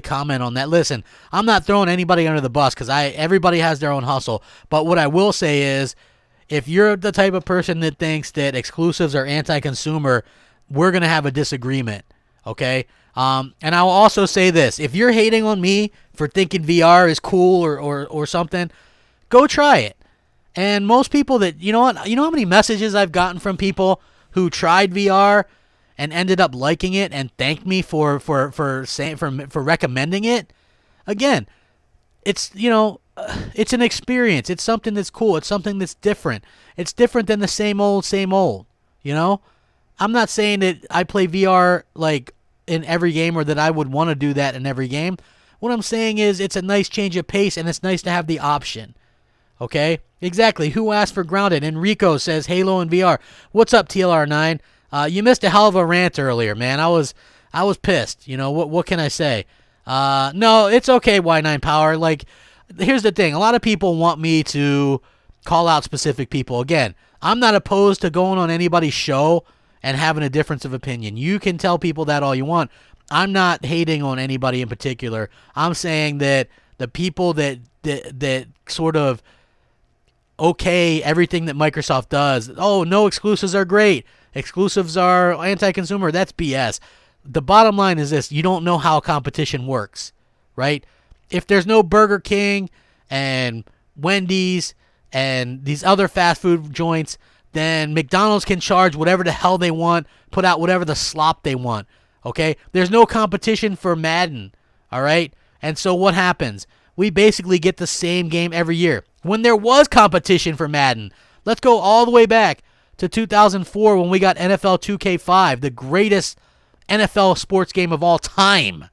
comment on that. Listen, I'm not throwing anybody under the bus because everybody has their own hustle. But what I will say is, if you're the type of person that thinks that exclusives are anti-consumer, we're going to have a disagreement, okay? And I'll also say this. If you're hating on me for thinking VR is cool or something, go try it. And most people that, you know how many messages I've gotten from people who tried VR and ended up liking it and thanked me for recommending it? Again, it's, it's an experience. It's something that's cool. It's something that's different. It's different than the same old, I'm not saying that I play VR like in every game or that I would want to do that in every game. What I'm saying is it's a nice change of pace and it's nice to have the option. Okay? Exactly. Who asked for Grounded? Enrico says Halo and VR. What's up, TLR9? You missed a hell of a rant earlier, man. I was pissed. What can I say? No, it's okay, Y9 Power. Like, here's the thing. A lot of people want me to call out specific people. Again, I'm not opposed to going on anybody's show and having a difference of opinion. You can tell people that all you want. I'm not hating on anybody in particular. I'm saying that the people that sort of okay everything that Microsoft does, oh, no exclusives are great, exclusives are anti-consumer, that's BS. The bottom line is this: you don't know how competition works, right? If there's no Burger King and Wendy's and these other fast food joints, then McDonald's can charge whatever the hell they want, put out whatever the slop they want, okay? There's no competition for Madden, all right? And so what happens? We basically get the same game every year. When there was competition for Madden, let's go all the way back to 2004 when we got NFL 2K5, the greatest NFL sports game of all time,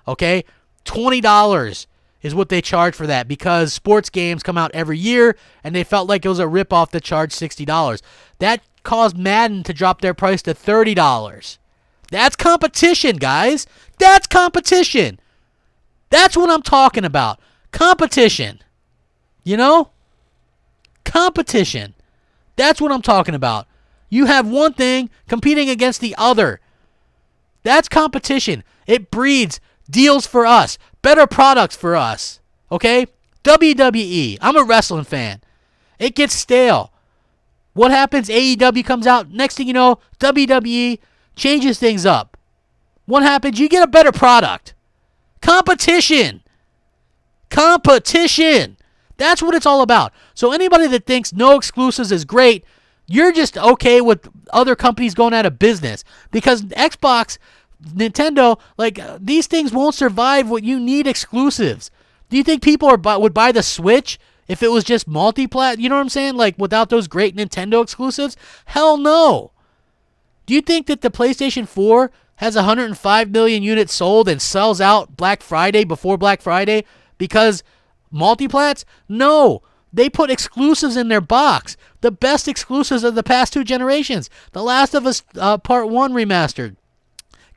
okay? $20 is what they charge for that because sports games come out every year and they felt like it was a ripoff to charge $60. That caused Madden to drop their price to $30. That's competition, guys. That's competition. That's what I'm talking about. Competition. You know? Competition. That's what I'm talking about. You have one thing competing against the other. That's competition. It breeds deals for us, better products for us. Okay? WWE. I'm a wrestling fan. It gets stale. What happens? AEW comes out. Next thing you know, WWE changes things up. What happens? You get a better product. Competition. Competition. That's what it's all about. So anybody that thinks no exclusives is great, you're just okay with other companies going out of business. Because Xbox, Nintendo, like these things won't survive what you need exclusives. Do you think people would buy the Switch if it was just multi-plat? You know what I'm saying? Like without those great Nintendo exclusives? Hell no. Do you think that the PlayStation 4 has 105 million units sold and sells out Black Friday before Black Friday because multiplats? No. They put exclusives in their box. The best exclusives of the past two generations. The Last of Us Part 1 remastered.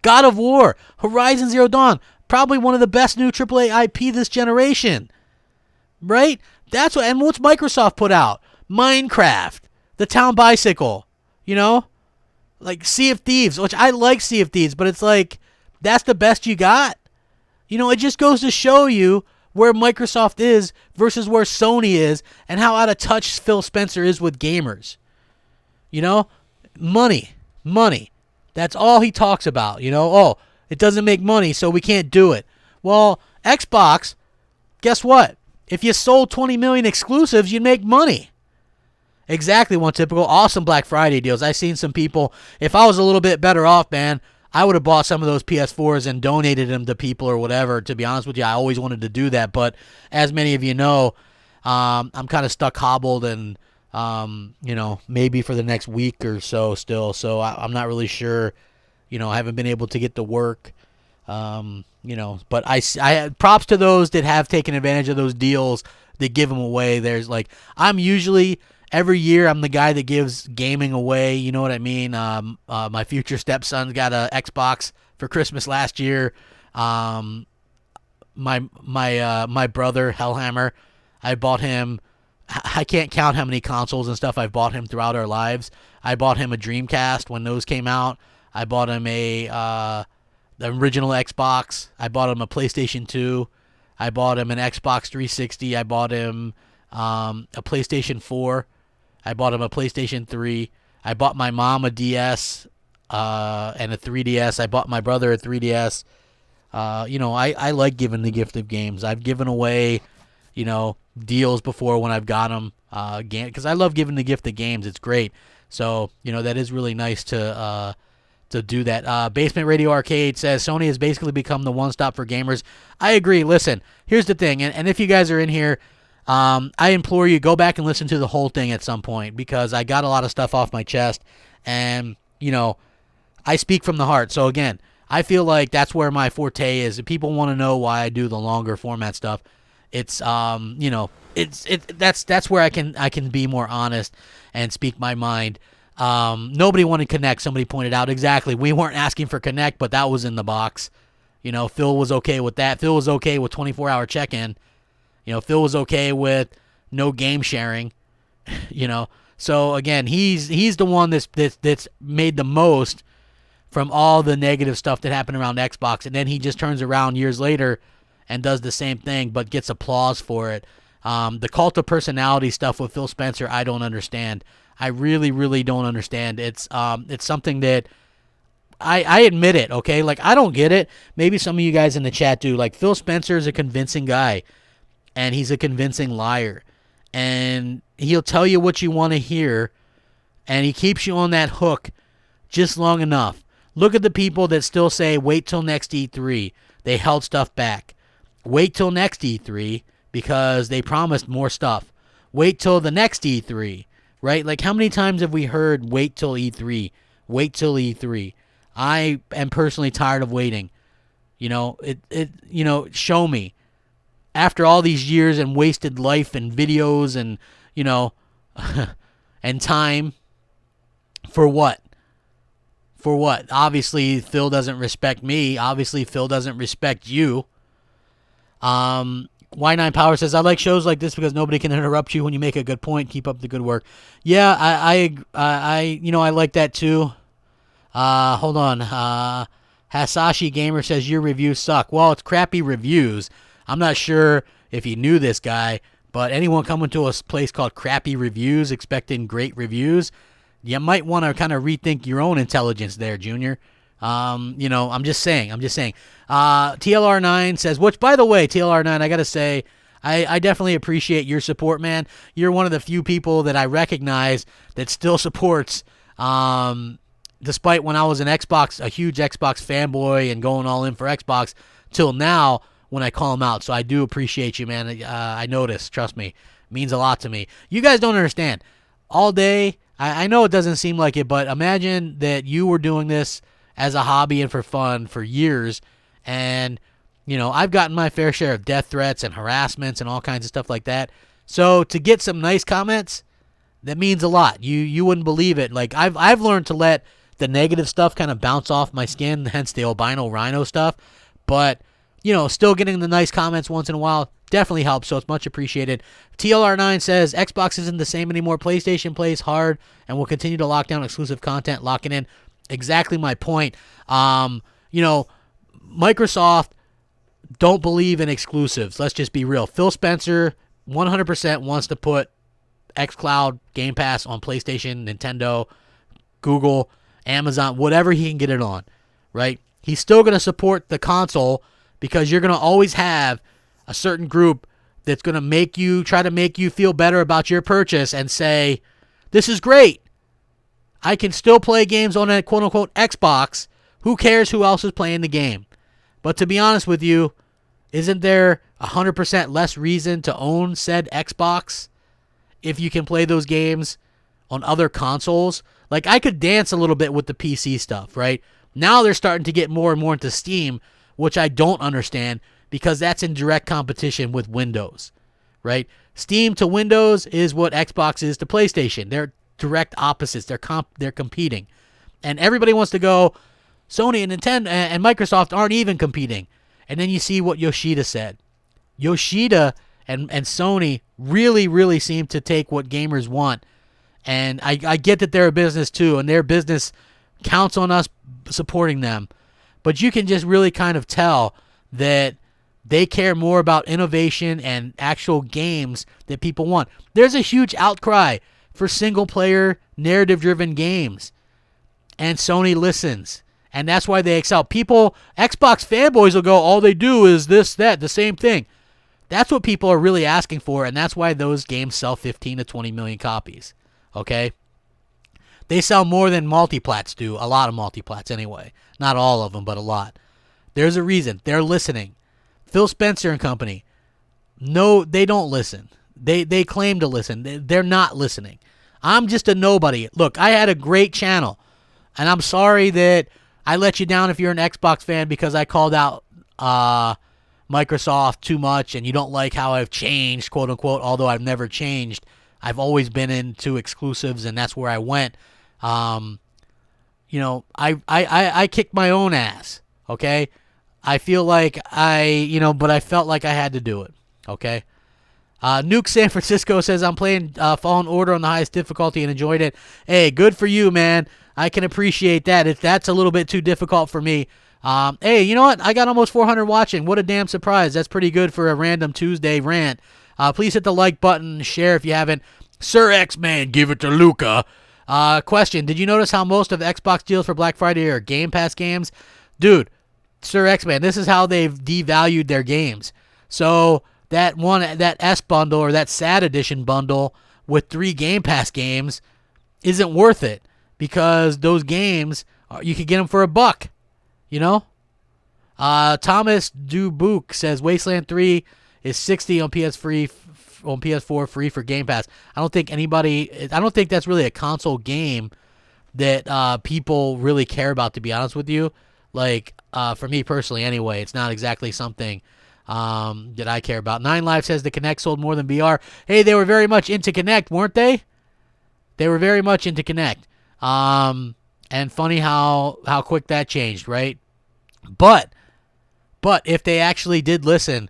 God of War. Horizon Zero Dawn. Probably one of the best new AAA IP this generation. Right? That's what. And what's Microsoft put out? Minecraft. The Town Bicycle. You know? Like Sea of Thieves, which I like Sea of Thieves, but it's like, that's the best you got? You know, it just goes to show you where Microsoft is versus where Sony is and how out of touch Phil Spencer is with gamers. You know? Money. Money. That's all he talks about. You know? Oh, it doesn't make money, so we can't do it. Well, Xbox, guess what? If you sold 20 million exclusives, you'd make money. Exactly, one typical. Awesome Black Friday deals. I've seen some people, if I was a little bit better off, man, I would have bought some of those PS4s and donated them to people or whatever. To be honest with you, I always wanted to do that. But as many of you know, I'm kind of stuck hobbled and, you know, maybe for the next week or so still. So I'm not really sure. You know, I haven't been able to get to work. You know, but I props to those that have taken advantage of those deals that give them away. There's like, I'm usually... Every year, I'm the guy that gives gaming away. You know what I mean? My future stepson got a Xbox for Christmas last year. My brother Hellhammer, I bought him. I can't count how many consoles and stuff I've bought him throughout our lives. I bought him a Dreamcast when those came out. I bought him the original Xbox. I bought him a PlayStation 2. I bought him an Xbox 360. I bought him a PlayStation 4. I bought him a PlayStation 3. I bought my mom a DS and a 3DS. I bought my brother a 3DS. You know, I like giving the gift of games. I've given away, you know, deals before when I've got them. Because I love giving the gift of games. It's great. So, you know, that is really nice to do that. Basement Radio Arcade says Sony has basically become the one-stop for gamers. I agree. Listen, here's the thing. And if you guys are in here, I implore you, go back and listen to the whole thing at some point because I got a lot of stuff off my chest and, you know, I speak from the heart. So, again, I feel like that's where my forte is. If people want to know why I do the longer format stuff, it's, you know, that's where I can be more honest and speak my mind. Nobody wanted Connect. Somebody pointed out exactly. We weren't asking for Connect, but that was in the box. You know, Phil was okay with that. Phil was okay with 24-hour check-in. You know, Phil was okay with no game sharing, you know. So again, he's the one that's made the most from all the negative stuff that happened around Xbox, and then he just turns around years later and does the same thing, but gets applause for it. The cult of personality stuff with Phil Spencer, I don't understand. I really, really don't understand. It's something that I admit it, okay? Like, I don't get it. Maybe some of you guys in the chat do. Like, Phil Spencer is a convincing guy, and he's a convincing liar. And he'll tell you what you want to hear, and he keeps you on that hook just long enough. Look at the people that still say, wait till next E3. They held stuff back. Wait till next E3 because they promised more stuff. Wait till the next E3, right? Like, how many times have we heard wait till E3? Wait till E3. I am personally tired of waiting. Show me. After all these years and wasted life and videos and, and time, for what? For what? Obviously, Phil doesn't respect me. Obviously, Phil doesn't respect you. Y9 Power says, I like shows like this because nobody can interrupt you when you make a good point. Keep up the good work. Yeah, I like that too. Hold on. Hasashi Gamer says, your reviews suck. Well, it's crappy reviews. I'm not sure if you knew this guy, but anyone coming to a place called Crappy Reviews expecting great reviews, you might want to kind of rethink your own intelligence there, Junior. I'm just saying. TLR9 says, which, by the way, TLR9, I got to say, I definitely appreciate your support, man. You're one of the few people that I recognize that still supports, despite when I was a huge Xbox fanboy and going all in for Xbox, till now when I call him out. So I do appreciate you, man. I notice, trust me. It means a lot to me. You guys don't understand. All day, I know it doesn't seem like it, but imagine that you were doing this as a hobby and for fun for years, and, I've gotten my fair share of death threats and harassments and all kinds of stuff like that. So to get some nice comments, that means a lot. You wouldn't believe it. Like, I've learned to let the negative stuff kind of bounce off my skin, hence the albino rhino stuff, but still getting the nice comments once in a while definitely helps, so it's much appreciated. TLR9 says, Xbox isn't the same anymore. PlayStation plays hard and will continue to lock down exclusive content, locking in. Exactly my point. Microsoft don't believe in exclusives. Let's just be real. Phil Spencer 100% wants to put xCloud, Game Pass on PlayStation, Nintendo, Google, Amazon, whatever he can get it on, right? He's still going to support the console because you're going to always have a certain group that's going to try to make you feel better about your purchase and say, this is great. I can still play games on a quote-unquote Xbox. Who cares who else is playing the game? But to be honest with you, isn't there 100% less reason to own said Xbox if you can play those games on other consoles? Like, I could dance a little bit with the PC stuff, right? Now they're starting to get more and more into Steam, which I don't understand because that's in direct competition with Windows, right? Steam to Windows is what Xbox is to PlayStation. They're direct opposites. They're competing. And everybody wants to go, Sony and Nintendo and Microsoft aren't even competing. And then you see what Yoshida said. Yoshida and Sony really, really seem to take what gamers want. And I get that they're a business too, and their business counts on us supporting them. But you can just really kind of tell that they care more about innovation and actual games that people want. There's a huge outcry for single-player, narrative-driven games. And Sony listens. And that's why they excel. Xbox fanboys will go, all they do is this, that, the same thing. That's what people are really asking for, and that's why those games sell 15 to 20 million copies. Okay? They sell more than multiplats do. A lot of multiplats anyway. Not all of them, but a lot. There's a reason. They're listening. Phil Spencer and company, no, they don't listen. They claim to listen. They're not listening. I'm just a nobody. Look, I had a great channel, and I'm sorry that I let you down if you're an Xbox fan because I called out Microsoft too much and you don't like how I've changed, quote unquote, although I've never changed. I've always been into exclusives, and that's where I went. I kicked my own ass, okay? I feel like but I felt like I had to do it, okay? Nuke San Francisco says, I'm playing Fallen Order on the highest difficulty and enjoyed it. Hey, good for you, man. I can appreciate that. If that's a little bit too difficult for me. Hey, you know what? I got almost 400 watching. What a damn surprise. That's pretty good for a random Tuesday rant. Please hit the like button, share if you haven't. Sir X-Man, give it to Luca. Question, did you notice how most of Xbox deals for Black Friday are Game Pass games? Dude, Sir X-Man, this is how they've devalued their games. So that S bundle or that Sad Edition bundle with 3 Game Pass games isn't worth it because those games, you could get them for $1, you know? Thomas Dubuque says Wasteland 3 is $60 on PS4 free for Game Pass. I don't think that's really a console game that people really care about, to be honest with you. Like, for me personally anyway, it's not exactly something that I care about. 9Live says the Kinect sold more than VR. Hey, they were very much into Kinect, weren't they? They were very much into Kinect. And funny how quick that changed, right? But if they actually did listen,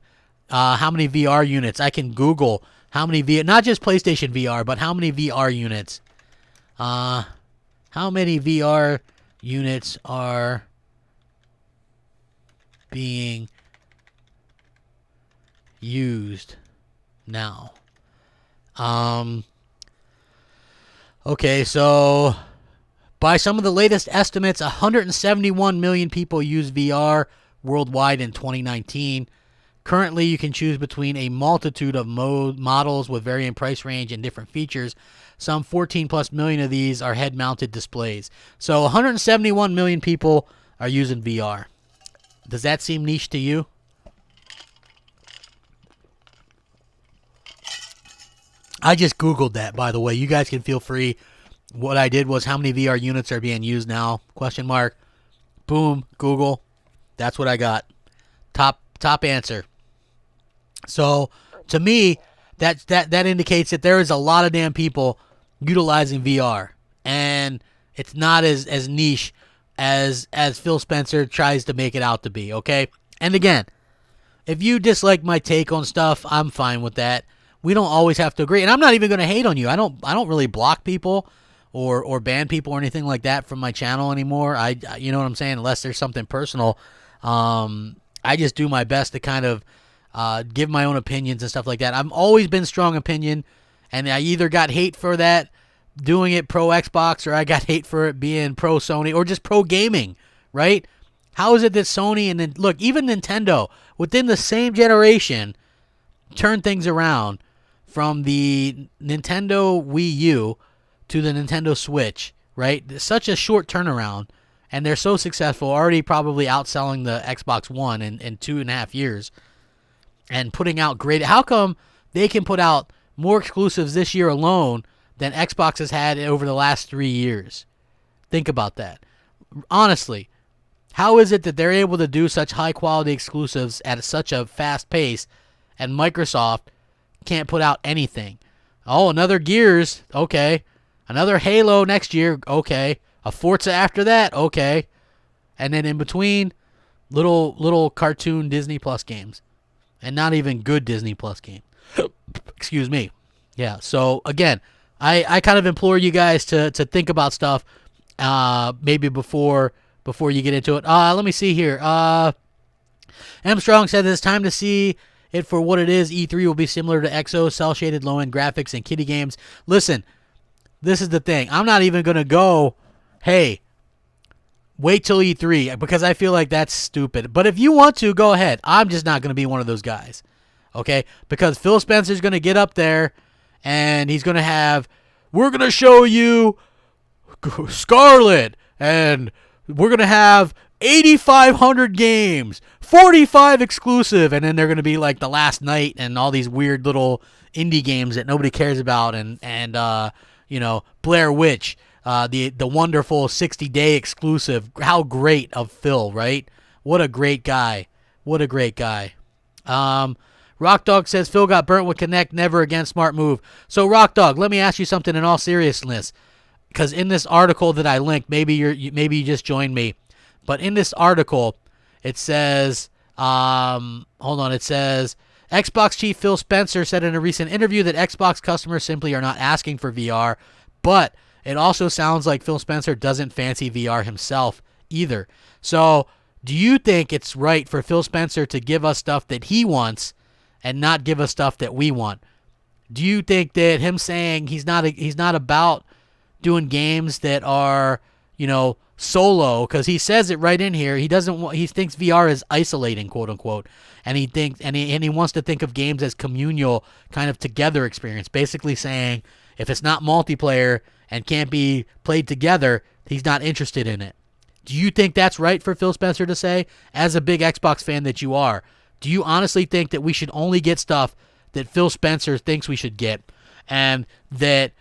how many VR units, I can Google how many not just PlayStation VR, but how many VR units. How many VR units are being used now? Okay, so by some of the latest estimates, 171 million people use VR worldwide in 2019. Currently, you can choose between a multitude of models with varying price range and different features. Some 14 plus million of these are head-mounted displays. So 171 million people are using VR. Does that seem niche to you? I just Googled that, by the way. You guys can feel free. What I did was how many VR units are being used now? Question mark. Boom. Google. That's what I got. Top answer. So to me, that indicates that there is a lot of damn people utilizing VR, and it's not as niche as Phil Spencer tries to make it out to be. Okay, and again, if you dislike my take on stuff, I'm fine with that. We don't always have to agree, and I'm not even going to hate on you. I don't really block people or ban people or anything like that from my channel anymore. You know what I'm saying? Unless there's something personal. I just do my best to kind of give my own opinions and stuff like that. I've always been strong opinion, and I either got hate for that, doing it pro Xbox, or I got hate for it being pro Sony, or just pro gaming, right? How is it that Sony and then, look, even Nintendo, within the same generation, turned things around from the Nintendo Wii U to the Nintendo Switch, right? Such a short turnaround. And they're so successful, already probably outselling the Xbox One in 2.5 years. And putting out great... How come they can put out more exclusives this year alone than Xbox has had over the last 3 years? Think about that. Honestly, how is it that they're able to do such high-quality exclusives at such a fast pace, and Microsoft can't put out anything? Oh, another Gears. Okay. Another Halo next year. Okay. A Forza after that, okay. And then in between, little cartoon Disney Plus games. And not even good Disney Plus games. Excuse me. Yeah, so again, I kind of implore you guys to think about stuff maybe before you get into it. Let me see here. M. Strong said it's time to see it for what it is. E3 will be similar to EXO, cel-shaded low-end graphics and kiddie games. Listen, this is the thing. I'm not even going to go... Hey, wait till E3 because I feel like that's stupid. But if you want to, go ahead. I'm just not going to be one of those guys, okay? Because Phil Spencer's going to get up there and he's going to have, we're going to show you Scarlett and we're going to have 8,500 games, 45 exclusive, and then they're going to be like The Last Night and all these weird little indie games that nobody cares about and you know, Blair Witch. The wonderful 60-day exclusive. How great of Phil, right? What a great guy. What a great guy. Rock Dog says Phil got burnt with Kinect. Never again. Smart move. So Rock Dog, let me ask you something in all seriousness, because in this article that I linked, maybe you just joined me, but in this article it says, hold on, it says Xbox chief Phil Spencer said in a recent interview that Xbox customers simply are not asking for VR, but it also sounds like Phil Spencer doesn't fancy VR himself either. So, do you think it's right for Phil Spencer to give us stuff that he wants and not give us stuff that we want? Do you think that him saying he's not about doing games that are, solo, because he says it right in here, he thinks VR is isolating, quote unquote, and he wants to think of games as communal, kind of together experience, basically saying if it's not multiplayer and can't be played together, he's not interested in it. Do you think that's right for Phil Spencer to say? As a big Xbox fan that you are, do you honestly think that we should only get stuff that Phil Spencer thinks we should get, and that,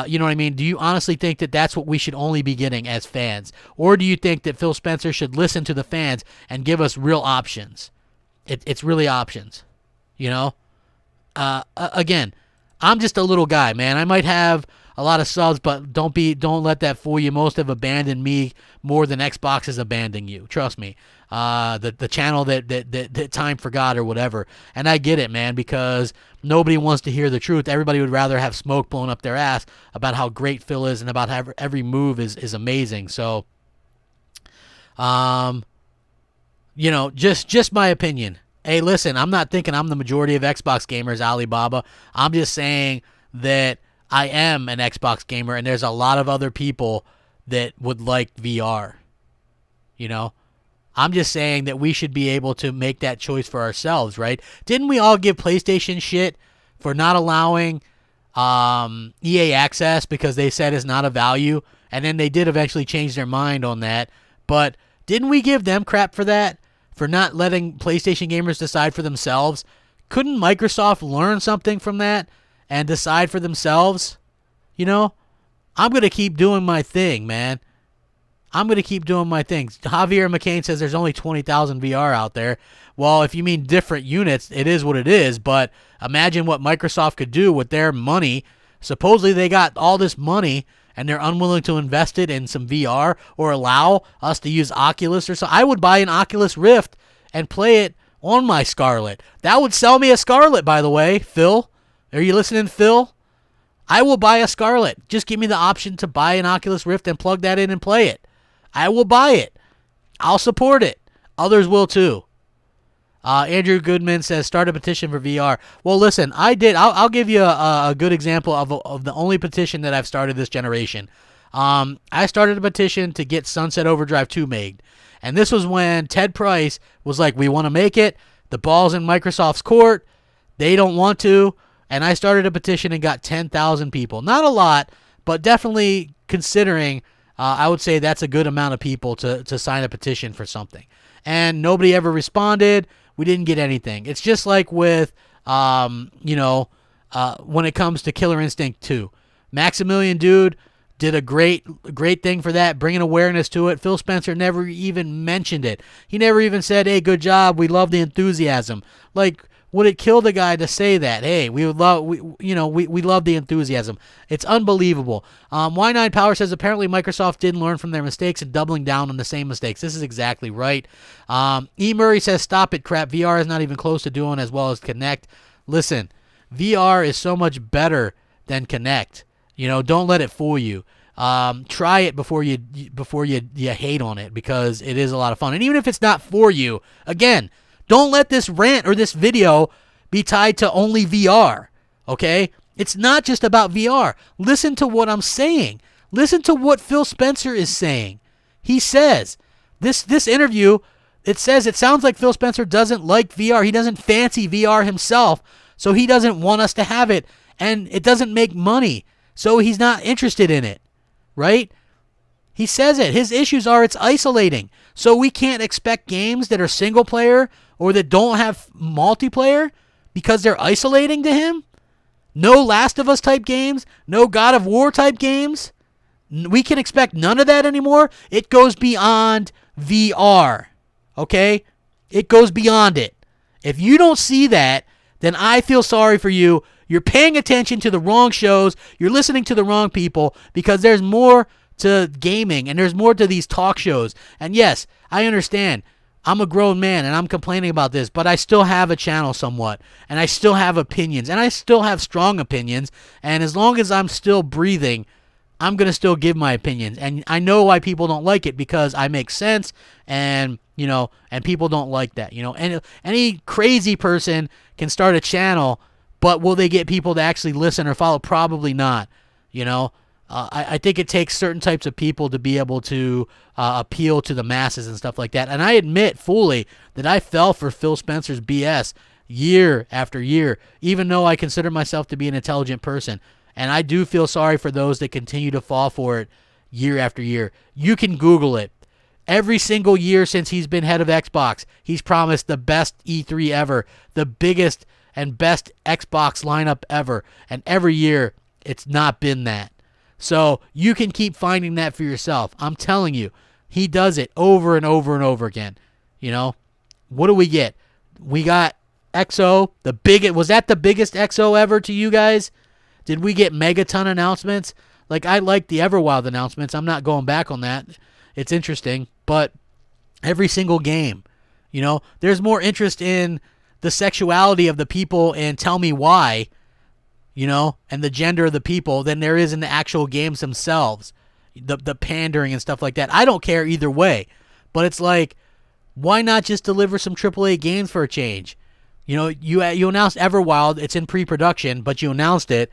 you know what I mean? Do you honestly think that that's what we should only be getting as fans? Or do you think that Phil Spencer should listen to the fans and give us real options? It's really options, Again, I'm just a little guy, man. I might have a lot of subs, but don't let that fool you. Most have abandoned me more than Xbox is abandoning you. Trust me. The channel that time forgot or whatever. And I get it, man, because nobody wants to hear the truth. Everybody would rather have smoke blown up their ass about how great Phil is and about how every move is amazing. So, just my opinion. Hey, listen, I'm not thinking I'm the majority of Xbox gamers, Alibaba. I'm just saying that I am an Xbox gamer, and there's a lot of other people that would like VR. I'm just saying that we should be able to make that choice for ourselves, right? Didn't we all give PlayStation shit for not allowing EA access because they said it's not a value? And then they did eventually change their mind on that. But didn't we give them crap for that? For not letting PlayStation gamers decide for themselves? Couldn't Microsoft learn something from that and decide for themselves? I'm going to keep doing my thing, man. I'm going to keep doing my things. Javier McCain says there's only 20,000 VR out there. Well, if you mean different units, it is what it is. But imagine what Microsoft could do with their money. Supposedly they got all this money and they're unwilling to invest it in some VR or allow us to use Oculus or so. I would buy an Oculus Rift and play it on my Scarlett. That would sell me a Scarlett, by the way, Phil. Are you listening, Phil? I will buy a Scarlett. Just give me the option to buy an Oculus Rift and plug that in and play it. I will buy it. I'll support it. Others will too. Andrew Goodman says, start a petition for VR. Well, listen, I did. I'll give you a good example of the only petition that I've started this generation. I started a petition to get Sunset Overdrive 2 made. And this was when Ted Price was like, we want to make it. The ball's in Microsoft's court. They don't want to. And I started a petition and got 10,000 people. Not a lot, but definitely considering, I would say that's a good amount of people to sign a petition for something. And nobody ever responded. We didn't get anything. It's just like with, when it comes to Killer Instinct 2. Maximilian Dude did a great thing for that, bringing awareness to it. Phil Spencer never even mentioned it. He never even said, hey, good job. We love the enthusiasm. Like, would it kill the guy to say that? Hey, we love the enthusiasm. It's unbelievable. Y9 Power says apparently Microsoft didn't learn from their mistakes and doubling down on the same mistakes. This is exactly right. E. Murray says stop it, crap. VR is not even close to doing as well as Kinect. Listen, VR is so much better than Kinect. Don't let it fool you. Try it before you hate on it, because it is a lot of fun. And even if it's not for you, again, don't let this rant or this video be tied to only VR, okay? It's not just about VR. Listen to what I'm saying. Listen to what Phil Spencer is saying. He says, this interview, it sounds like Phil Spencer doesn't like VR. He doesn't fancy VR himself, so he doesn't want us to have it, and it doesn't make money, so he's not interested in it, right? He says it. His issues are it's isolating, so we can't expect games that are single player or that don't have multiplayer because they're isolating to him. No Last of Us type games, no God of War type games. We can expect none of that anymore. It goes beyond VR, okay? It goes beyond it. If you don't see that, then I feel sorry for you. You're paying attention to the wrong shows. You're listening to the wrong people, because there's more to gaming and there's more to these talk shows. And yes, I understand. I'm a grown man and I'm complaining about this, but I still have a channel somewhat, and I still have opinions, and I still have strong opinions, and as long as I'm still breathing, I'm going to still give my opinions. And I know why people don't like it, because I make sense, and, you know, and people don't like that, you know. And any crazy person can start a channel, but will they get people to actually listen or follow? Probably not, you know. I think it takes certain types of people to be able to appeal to the masses and stuff like that. And I admit fully that I fell for Phil Spencer's BS year after year, even though I consider myself to be an intelligent person. And I do feel sorry for those that continue to fall for it year after year. You can Google it. Every single year since he's been head of Xbox, he's promised the best E3 ever, the biggest and best Xbox lineup ever. And every year, it's not been that. So you can keep finding that for yourself. I'm telling you, he does it over and over and over again. You know, what do we get? We got XO, was that the biggest XO ever to you guys? Did we get megaton announcements? Like, I like the Everwild announcements. I'm not going back on that. It's interesting. But every single game, you know, there's more interest in the sexuality of the people and tell me why, you know, and the gender of the people than there is in the actual games themselves. The pandering and stuff like that. I don't care either way. But it's like, why not just deliver some AAA games for a change? You know, you announced Everwild. It's in pre-production, but you announced it.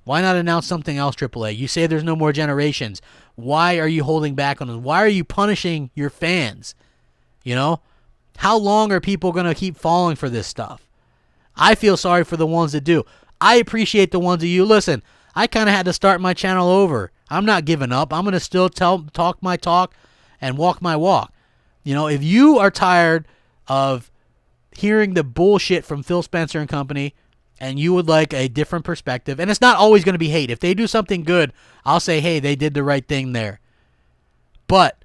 Why not announce something else AAA? You say there's no more generations. Why are you holding back on them? Why are you punishing your fans? You know? How long are people going to keep falling for this stuff? I feel sorry for the ones that do. I appreciate the ones of you. Listen, I kind of had to start my channel over. I'm not giving up. I'm going to still talk my talk and walk my walk. You know, if you are tired of hearing the bullshit from Phil Spencer and company, and you would like a different perspective, and it's not always going to be hate. If they do something good, I'll say, hey, they did the right thing there. But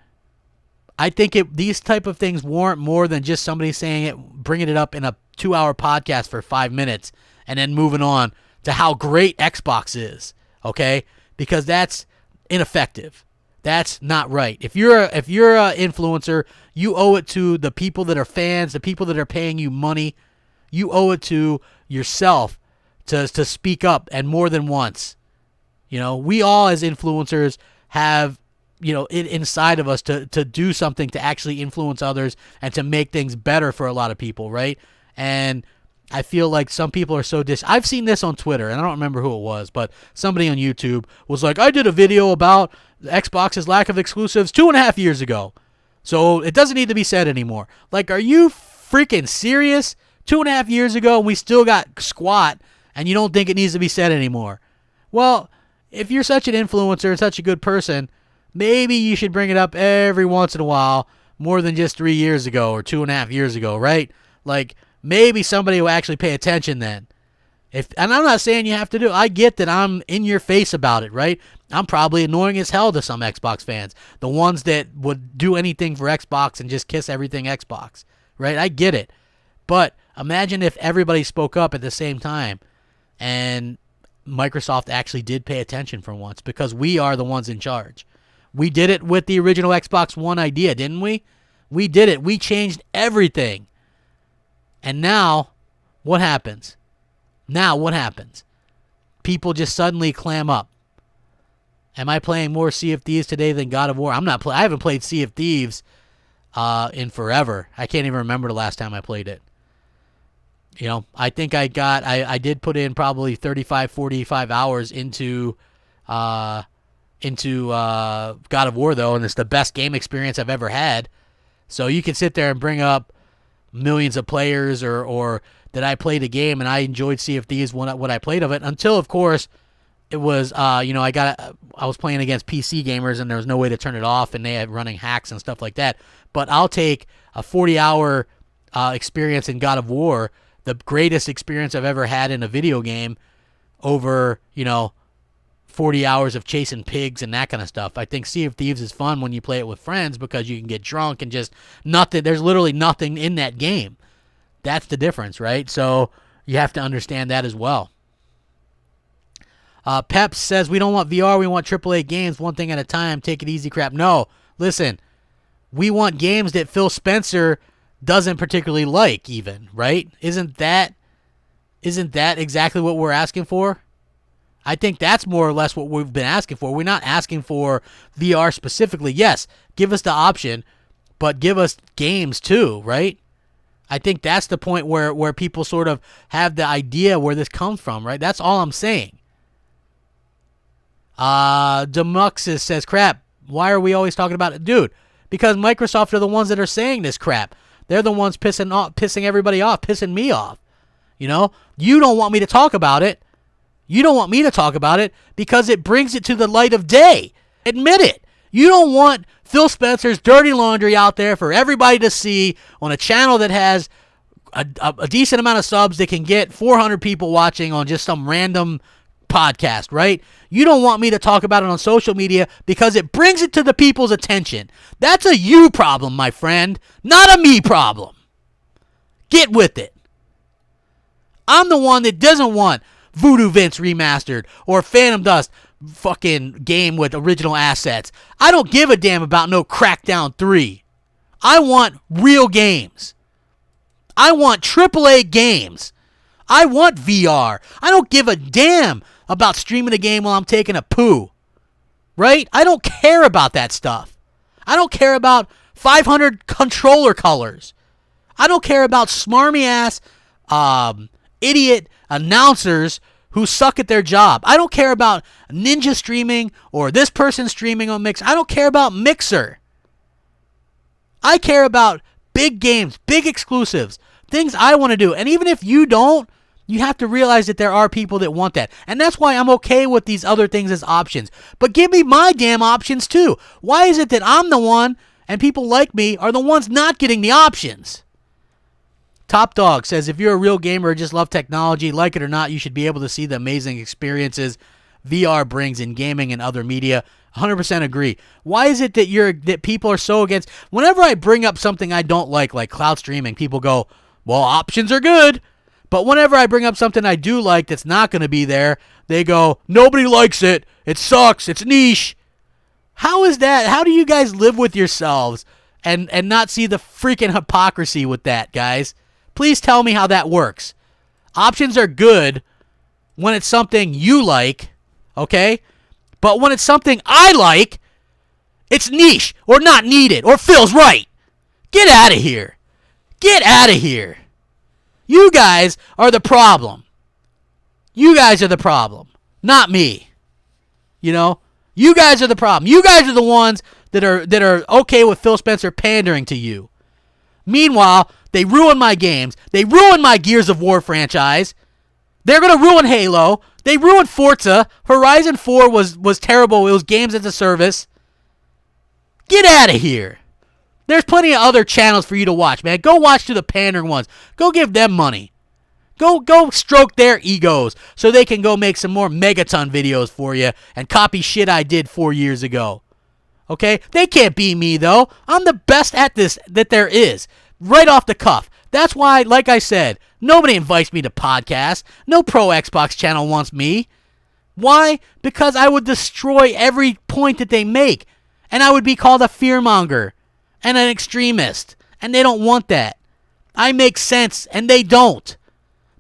I think these type of things warrant more than just somebody saying it, bringing it up in a 2-hour podcast for 5 minutes, and then moving on to how great Xbox is, okay? Because that's ineffective. That's not right. If you're an influencer, you owe it to the people that are fans, the people that are paying you money. You owe it to yourself to speak up, and more than once. You know, we all as influencers have, you know, it inside of us to do something to actually influence others and to make things better for a lot of people, right? And I feel like some people are so I've seen this on Twitter, and I don't remember who it was, but somebody on YouTube was like, I did a video about Xbox's lack of exclusives 2.5 years ago, so it doesn't need to be said anymore. Like, are you freaking serious? 2.5 years ago, and we still got squat, and you don't think it needs to be said anymore. Well, if you're such an influencer and such a good person, maybe you should bring it up every once in a while, more than just 3 years ago or 2.5 years ago, right? Like, maybe somebody will actually pay attention then. And I'm not saying you have to do it. I get that I'm in your face about it, right? I'm probably annoying as hell to some Xbox fans. The ones that would do anything for Xbox and just kiss everything Xbox, right? I get it. But imagine if everybody spoke up at the same time and Microsoft actually did pay attention for once, because we are the ones in charge. We did it with the original Xbox One idea, didn't we? We did it. We changed everything. And now, what happens? People just suddenly clam up. Am I playing more Sea of Thieves today than God of War? I haven't played Sea of Thieves in forever. I can't even remember the last time I played it. You know, I think I did put in probably 35, 45 hours into God of War, though, and it's the best game experience I've ever had. So you can sit there and bring up millions of players or that I played a game and I enjoyed Sea of Thieves what I played of it, until, of course, it was, you know, I was playing against PC gamers and there was no way to turn it off, and they had running hacks and stuff like that. But I'll take a 40-hour experience in God of War, the greatest experience I've ever had in a video game, over, you know, 40 hours of chasing pigs and that kind of stuff. I think Sea of Thieves is fun when you play it with friends, because you can get drunk and just nothing. There's literally nothing in that game. That's the difference, right? So you have to understand that as well. Peps says, we don't want VR, we want AAA games, one thing at a time, take it easy crap. No, listen, we want games that Phil Spencer doesn't particularly like even, right? Isn't that exactly what we're asking for? I think that's more or less what we've been asking for. We're not asking for VR specifically. Yes, give us the option, but give us games too, right? I think that's the point where people sort of have the idea where this comes from, right? That's all I'm saying. Demuxus says, crap, why are we always talking about it? Dude, because Microsoft are the ones that are saying this crap. They're the ones pissing everybody off, pissing me off. You know, you don't want me to talk about it. You don't want me to talk about it because it brings it to the light of day. Admit it. You don't want Phil Spencer's dirty laundry out there for everybody to see on a channel that has a decent amount of subs that can get 400 people watching on just some random podcast, right? You don't want me to talk about it on social media because it brings it to the people's attention. That's a you problem, my friend, not a me problem. Get with it. I'm the one that doesn't want Voodoo Vince remastered or Phantom Dust fucking game with original assets. I don't give a damn about no Crackdown 3. I want real games. I want AAA games. I want VR. I don't give a damn about streaming a game while I'm taking a poo. Right? I don't care about that stuff. I don't care about 500 controller colors. I don't care about smarmy ass idiot announcers who suck at their job. I don't care about Ninja streaming or this person streaming on Mixer. I don't care about Mixer. I care about big games, big exclusives, things I want to do. And even if you don't, you have to realize that there are people that want that. And that's why I'm okay with these other things as options. But give me my damn options too. Why is it that I'm the one and people like me are the ones not getting the options? Top Dog says, if you're a real gamer or just love technology, like it or not, you should be able to see the amazing experiences VR brings in gaming and other media. 100% agree. Why is it that people are so against? Whenever I bring up something I don't like cloud streaming, people go, well, options are good. But whenever I bring up something I do like that's not going to be there, they go, nobody likes it. It sucks. It's niche. How is that? How do you guys live with yourselves and not see the freaking hypocrisy with that, guys? Please tell me how that works. Options are good when it's something you like, okay? But when it's something I like, it's niche or not needed or feels right. Get out of here. Get out of here. You guys are the problem. You guys are the problem, not me. You know? You guys are the problem. You guys are the ones that are okay with Phil Spencer pandering to you. Meanwhile, they ruin my games. They ruin my Gears of War franchise. They're going to ruin Halo. They ruined Forza. Horizon 4 was terrible. It was games as a service. Get out of here. There's plenty of other channels for you to watch, man. Go watch to the pandering ones. Go give them money. Go stroke their egos so they can go make some more Megaton videos for you and copy shit I did 4 years ago. Okay? They can't be me, though. I'm the best at this that there is. Right off the cuff. That's why, like I said, nobody invites me to podcasts. No pro Xbox channel wants me. Why? Because I would destroy every point that they make. And I would be called a fearmonger and an extremist. And they don't want that. I make sense, and they don't.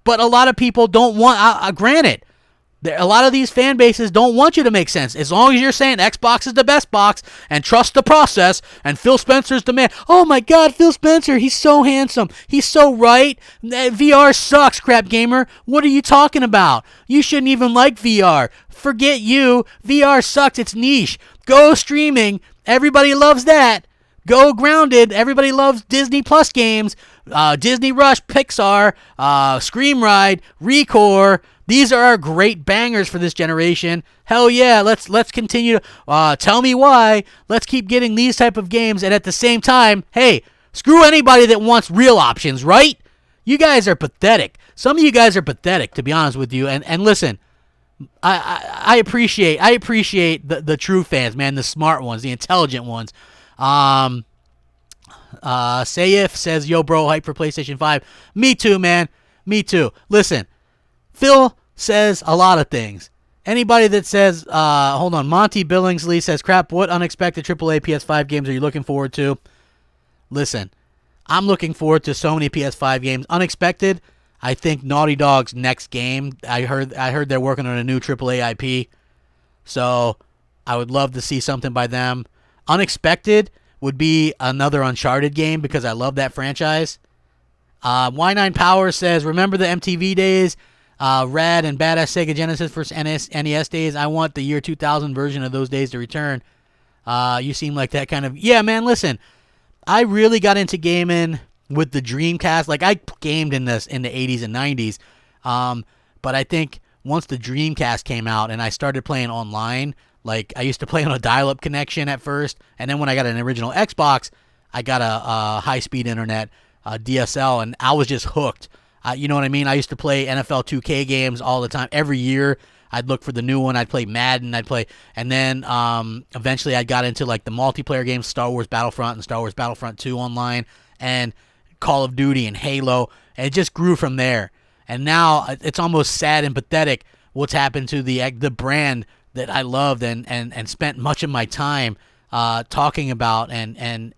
But a lot of people don't want, granted, a lot of these fan bases don't want you to make sense. As long as you're saying Xbox is the best box and trust the process and Phil Spencer's the man. Oh my God, Phil Spencer, he's so handsome. He's so right. VR sucks, Crapgamer. What are you talking about? You shouldn't even like VR. Forget you. VR sucks. It's niche. Go streaming. Everybody loves that. Go Grounded. Everybody loves Disney Plus games. Disney Rush, Pixar, Scream Ride, Recore. These are our great bangers for this generation. Hell yeah, let's continue to tell me why. Let's keep getting these type of games, and at the same time, hey, screw anybody that wants real options, right? You guys are pathetic. Some of you guys are pathetic, to be honest with you. And listen, I appreciate the true fans, man, the smart ones, the intelligent ones. Sayif says, yo, bro, hype for PlayStation 5. Me too, man. Me too. Listen, Phil says a lot of things. Anybody that says, hold on, Monty Billingsley says, crap, what unexpected AAA PS5 games are you looking forward to? Listen, I'm looking forward to so many PS5 games. Unexpected, I think Naughty Dog's next game. I heard they're working on a new AAA IP, so I would love to see something by them. Unexpected would be another Uncharted game because I love that franchise. Y9 Power says, remember the MTV days? Rad and badass Sega Genesis for NES days. I want the year 2000 version of those days to return. You seem like that kind of... Yeah, man, listen. I really got into gaming with the Dreamcast. Like, I gamed in the 80s and 90s. But I think once the Dreamcast came out and I started playing online, like, I used to play on a dial-up connection at first. And then when I got an original Xbox, I got a high-speed internet, DSL, and I was just hooked. You know what I mean? I used to play NFL 2K games all the time. Every year, I'd look for the new one. I'd play Madden. And then eventually I got into like the multiplayer games, Star Wars Battlefront and Star Wars Battlefront 2 online, and Call of Duty and Halo. And it just grew from there. And now it's almost sad and pathetic what's happened to the brand that I loved and spent much of my time talking about and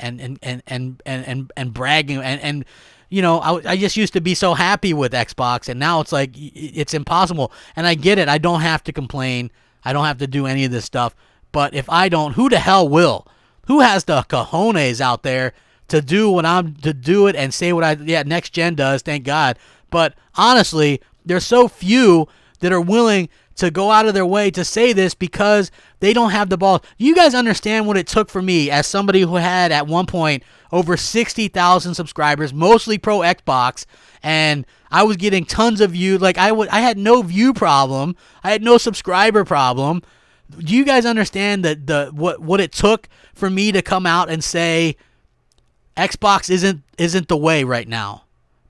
bragging and you know, I just used to be so happy with Xbox, and now it's like it's impossible. And I get it. I don't have to complain. I don't have to do any of this stuff. But if I don't, who the hell will? Who has the cojones out there to do it and say what next gen does? Thank God. But honestly, there's so few that are willing to go out of their way to say this because they don't have the balls. You guys understand what it took for me as somebody who had at one point over 60,000 subscribers, mostly pro Xbox, and I was getting tons of views. Like I had no view problem. I had no subscriber problem. Do you guys understand that what it took for me to come out and say Xbox isn't the way right now?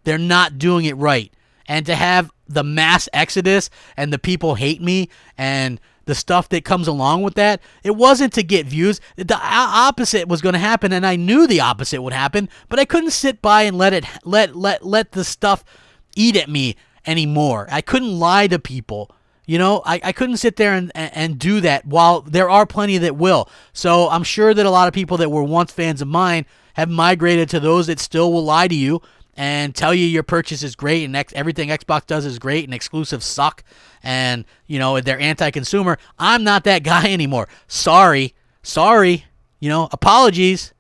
They're not doing it right. And to have the mass exodus and the people hate me and the stuff that comes along with that, it wasn't to get views. The opposite was going to happen, and I knew the opposite would happen, but I couldn't sit by and let the stuff eat at me anymore. I couldn't lie to people. You know, I couldn't sit there and do that while there are plenty that will. So I'm sure that a lot of people that were once fans of mine have migrated to those that still will lie to you and tell you your purchase is great and everything Xbox does is great and exclusives suck and, you know, they're anti-consumer. I'm not that guy anymore. Sorry. You know, apologies.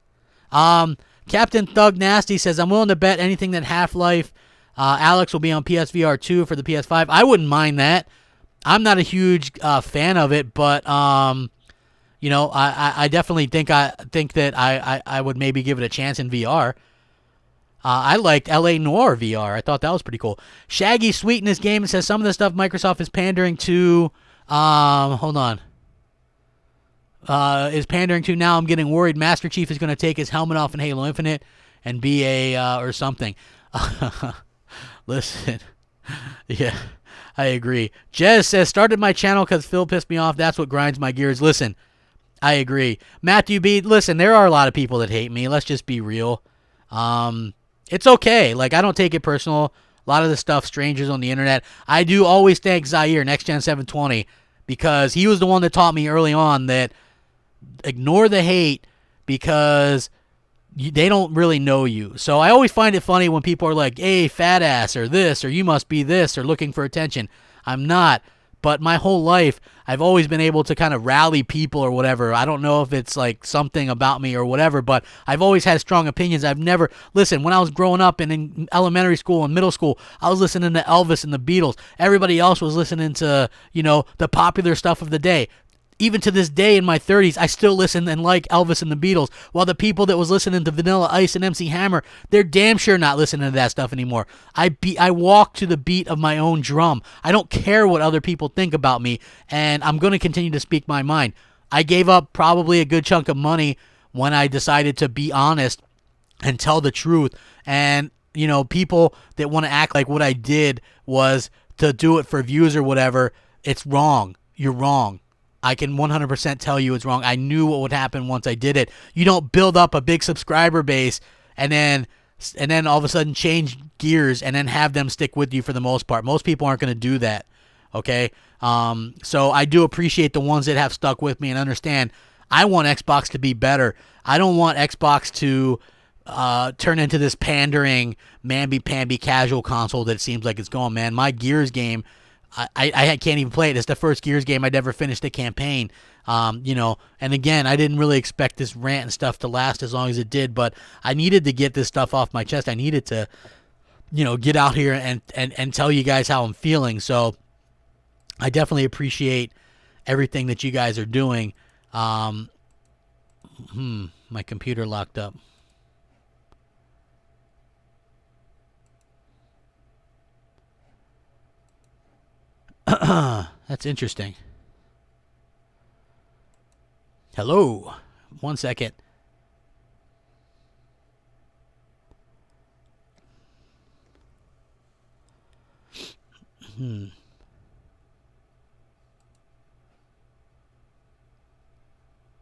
Captain Thug Nasty says, I'm willing to bet anything that Half-Life Alex will be on PSVR 2 for the PS5. I wouldn't mind that. I'm not a huge fan of it, but, you know, I definitely think that I would maybe give it a chance in VR. I liked LA Noire VR. I thought that was pretty cool. Shaggy Sweetness Game says some of the stuff Microsoft is pandering to. Is pandering to now. I'm getting worried. Master Chief is going to take his helmet off in Halo Infinite and be a or something. Listen, yeah, I agree. Jez says started my channel because Phil pissed me off. That's what grinds my gears. Listen, I agree. Matthew B. Listen, there are a lot of people that hate me. Let's just be real. It's okay. Like, I don't take it personal. A lot of the stuff, strangers on the internet. I do always thank Zaire, Next Gen 720, because he was the one that taught me early on that ignore the hate because they don't really know you. So I always find it funny when people are like, hey, fat ass, or this, or you must be this, or looking for attention. I'm not. But my whole life, I've always been able to kind of rally people or whatever. I don't know if it's like something about me or whatever, but I've always had strong opinions. I've never... Listen, when I was growing up and in elementary school and middle school, I was listening to Elvis and the Beatles. Everybody else was listening to, you know, the popular stuff of the day. Even to this day in my 30s, I still listen and like Elvis and the Beatles, while the people that was listening to Vanilla Ice and MC Hammer, they're damn sure not listening to that stuff anymore. I walk to the beat of my own drum. I don't care what other people think about me, and I'm going to continue to speak my mind. I gave up probably a good chunk of money when I decided to be honest and tell the truth. And, you know, people that want to act like what I did was to do it for views or whatever, it's wrong. You're wrong. I can 100% tell you it's wrong. I knew what would happen once I did it. You don't build up a big subscriber base and then all of a sudden change gears and then have them stick with you for the most part. Most people aren't going to do that, okay? So I do appreciate the ones that have stuck with me and understand I want Xbox to be better. I don't want Xbox to turn into this pandering, mamby-pamby casual console that it seems like it's going, man. My Gears game, I can't even play it. It's the first Gears game I'd ever finished a campaign. You know, and again, I didn't really expect this rant and stuff to last as long as it did, but I needed to get this stuff off my chest. I needed to, you know, get out here and tell you guys how I'm feeling. So I definitely appreciate everything that you guys are doing. My computer locked up. That's interesting. Hello. 1 second.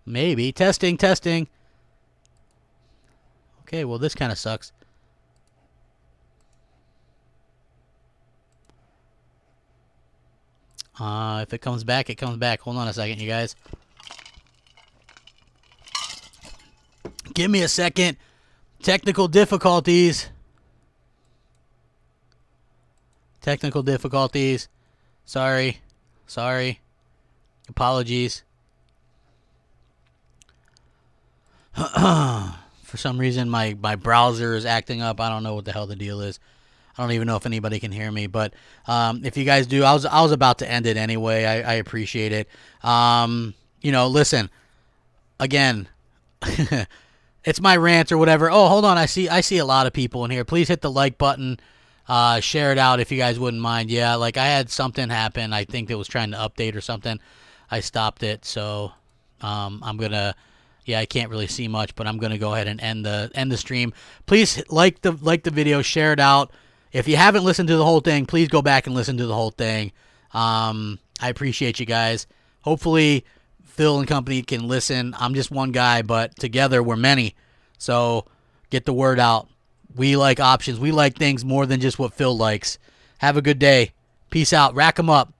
Maybe. Testing. Okay, well, this kind of sucks. If it comes back, it comes back. Hold on a second, you guys. Give me a second. Technical difficulties. Sorry. Apologies. For some reason, my browser is acting up. I don't know what the hell the deal is. I don't even know if anybody can hear me, but if you guys do, I was about to end it anyway. I appreciate it. You know, listen, again, it's my rant or whatever. Oh, hold on, I see a lot of people in here. Please hit the like button, share it out if you guys wouldn't mind. Yeah, like I had something happen. I think it was trying to update or something. I stopped it, so I'm gonna. Yeah, I can't really see much, but I'm gonna go ahead and end the stream. Please like the video, share it out. If you haven't listened to the whole thing, please go back and listen to the whole thing. I appreciate you guys. Hopefully, Phil and company can listen. I'm just one guy, but together we're many. So get the word out. We like options. We like things more than just what Phil likes. Have a good day. Peace out. Rack 'em up.